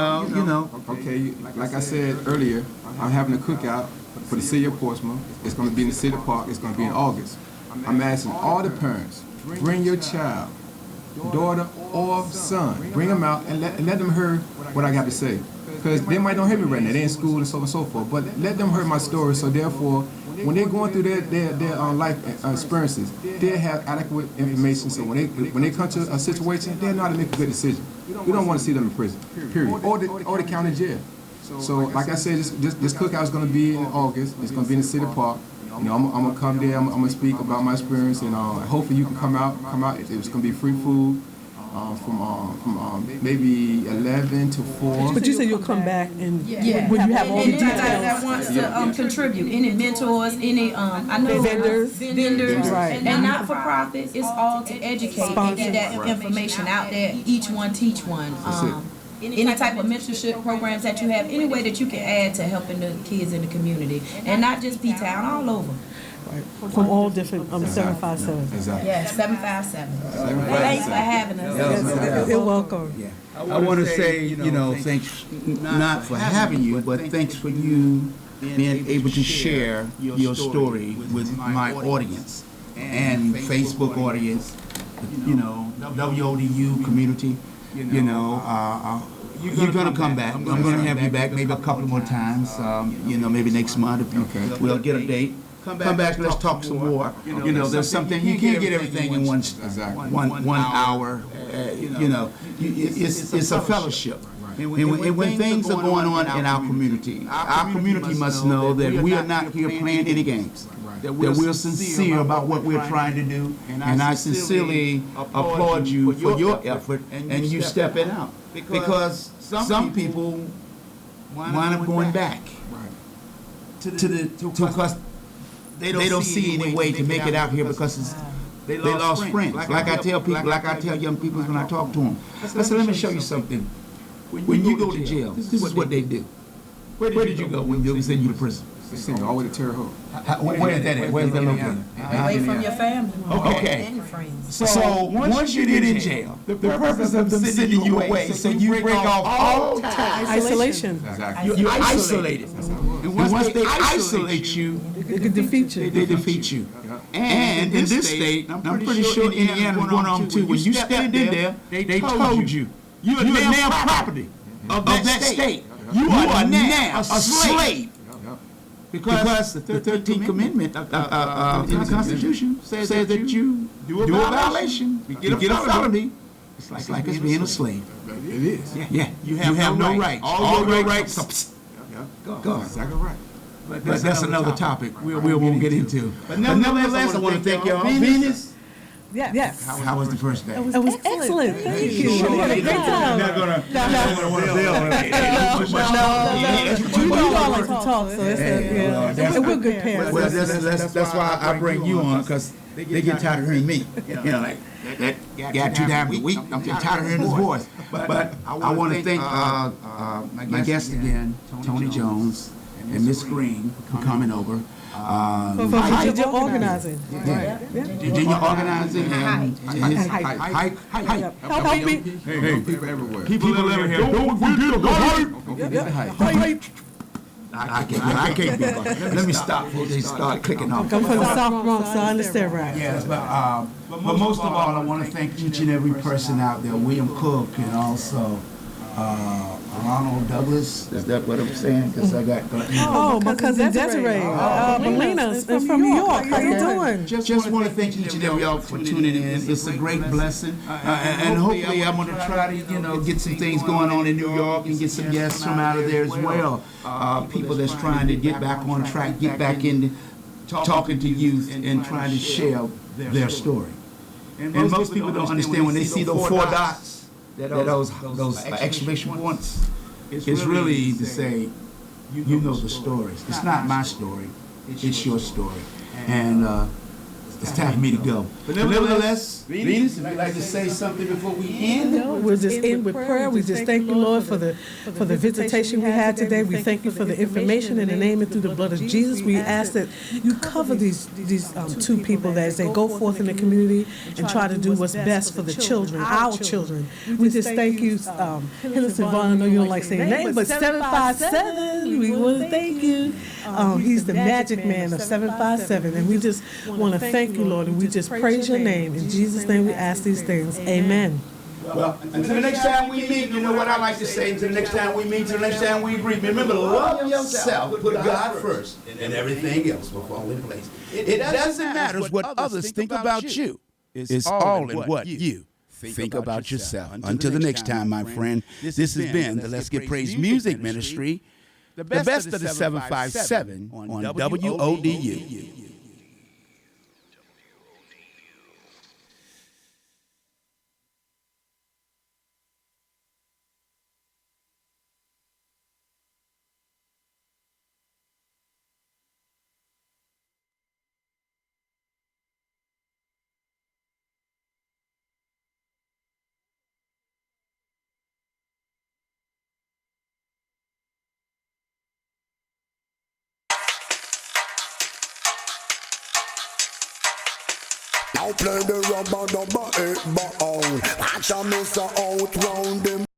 S8: Okay, like I said earlier, I'm having a cookout for the city of Portsmouth. It's going to be in the city park. It's going to be in August. I'm asking all the parents, bring your child, daughter or son, bring them out and let them hear what I got to say. Because they might not hear me right now. They're in school and so on and so forth. But let them hear my story. So therefore, when they're going through their life experiences, they have adequate information. So when they come to a situation, they're not to make a good decision. We don't want to see them in prison, period, or the county jail. So like I said, this cookout is going to be in August. It's going to be in the city park. I'm going to come there. I'm going to speak about my experience, and hopefully you can come out. It's going to be free food. From maybe 11 to 4.
S6: But you said you'll come back and when you have all the
S9: Anybody
S6: details.
S9: that wants to contribute, any mentors, any I know
S6: Vendors.
S9: right, and not for profit. It's all to educate and get that information out there. Each one teach one. Any type of mentorship programs that you have, any way that you can add to helping the kids in the community, and not just P-Town, all over.
S6: Right. From all different 757.
S8: Exactly.
S9: Yes, 757. Thanks for having us.
S6: You're welcome.
S1: I want to say, thanks not for having you, but thanks for you being able to share your story with my audience and Facebook audience, WODU community. You're going to come back. I'm going to have you back maybe a couple more times, maybe next month. We'll get a date. Come back, let's talk some more. There's something, you can't get everything in one hour. It's a fellowship. And when things are going on in our community must know that we are not here playing any games. That we're sincere about what we're trying to do, and I sincerely applaud you for your effort and you stepping out. Because some people wind up going back because they don't see any way to make it out here because they lost friends. Like I tell people, like I tell young people when I talk to them. I said, let me show you something. When you go to jail, this is what they do. Where did you go when they send you to prison?
S8: They send you all the way to Terre Haute.
S1: Where is that at? Where's that located?
S9: Away from your family.
S1: Okay.
S9: And your friends.
S1: So once you get in jail, the purpose of them sending you away, so you break off all
S6: Isolation.
S8: Exactly.
S1: You're isolated. And once they isolate you,
S6: They could defeat you.
S1: they defeat you. And in this state, I'm pretty sure Indiana is going on too. When you stepped in there, they told you, you're now property of that state. You are now a slave. Because the 13th Amendment in the Constitution says that you do a violation, you get a felony, It's like it's being a slave.
S8: It is.
S1: Yeah. You have no rights. All your rights.
S8: Go. Exactly right.
S1: But that's another topic we won't get into. But nevertheless, I want to thank y'all. Venus.
S6: Yes.
S1: How was the first day?
S6: It was excellent. Thank you.
S1: Sure.
S6: We had a great time.
S1: Not gonna
S6: You all like to talk, so it's we're good parents.
S1: Well, that's why I bring you on, because they get tired of hearing me. Like that guy 2 times a week. I'm tired of hearing his voice. But I want to thank my guest again, Tony Jones and Miss Green, for coming over.
S6: For Virginia organizing.
S1: Virginia organizing and
S6: Help me.
S8: Hey, people everywhere.
S1: people everywhere. Don't forget the hype. I can't be. Let me stop before they start clicking off.
S6: I'm from the South Bronx, so I understand right.
S1: Yes, but most of all, I want to thank each and every person out there. William Cook and also Ronald Douglas. Is that what I'm saying? Because I got.
S6: Oh, my cousin Desiree, Melina is from New York. How you doing?
S1: Just want to thank each and every y'all for tuning in. It's a great blessing, and hopefully I'm going to try to get some things going on in New York and get some guests from out of there as well. People that's trying to get back on track, get back into talking to youth and trying to share their story. And most people don't understand when they see those 4 dots. Those exclamation points, it's really to say, you know the stories. It's not my story, it's your story. And it's time for me to go. But nevertheless, Venus, if you'd like to say something before we end?
S6: We'll just end with prayer. We just thank you, Lord, for the visitation we had today. We thank you for the information in the name and through the blood of Jesus. We ask that you cover these 2 people as they go forth in the community and try to do what's best for the children, our children. We just thank you, Henderson Vaughn. I know you don't like saying names, but 757. We want to thank you. He's the magic man of 757, and we just want to thank you, Lord, and we just praise your name. In Jesus' name we ask these things. Amen.
S1: Well, until the next time we meet, you know what I like to say, until the next time we meet, until the next time we agree, remember to love yourself, put God first, and everything else will fall in place. It doesn't matter what others think about you. It's all in what you think about yourself. Until the next time, my friend, this has been the Let's Get Praise Music Ministry, the best of the 757 on WODU.
S10: Now play the rubber dubber 8 ball. Watch a miss out round them.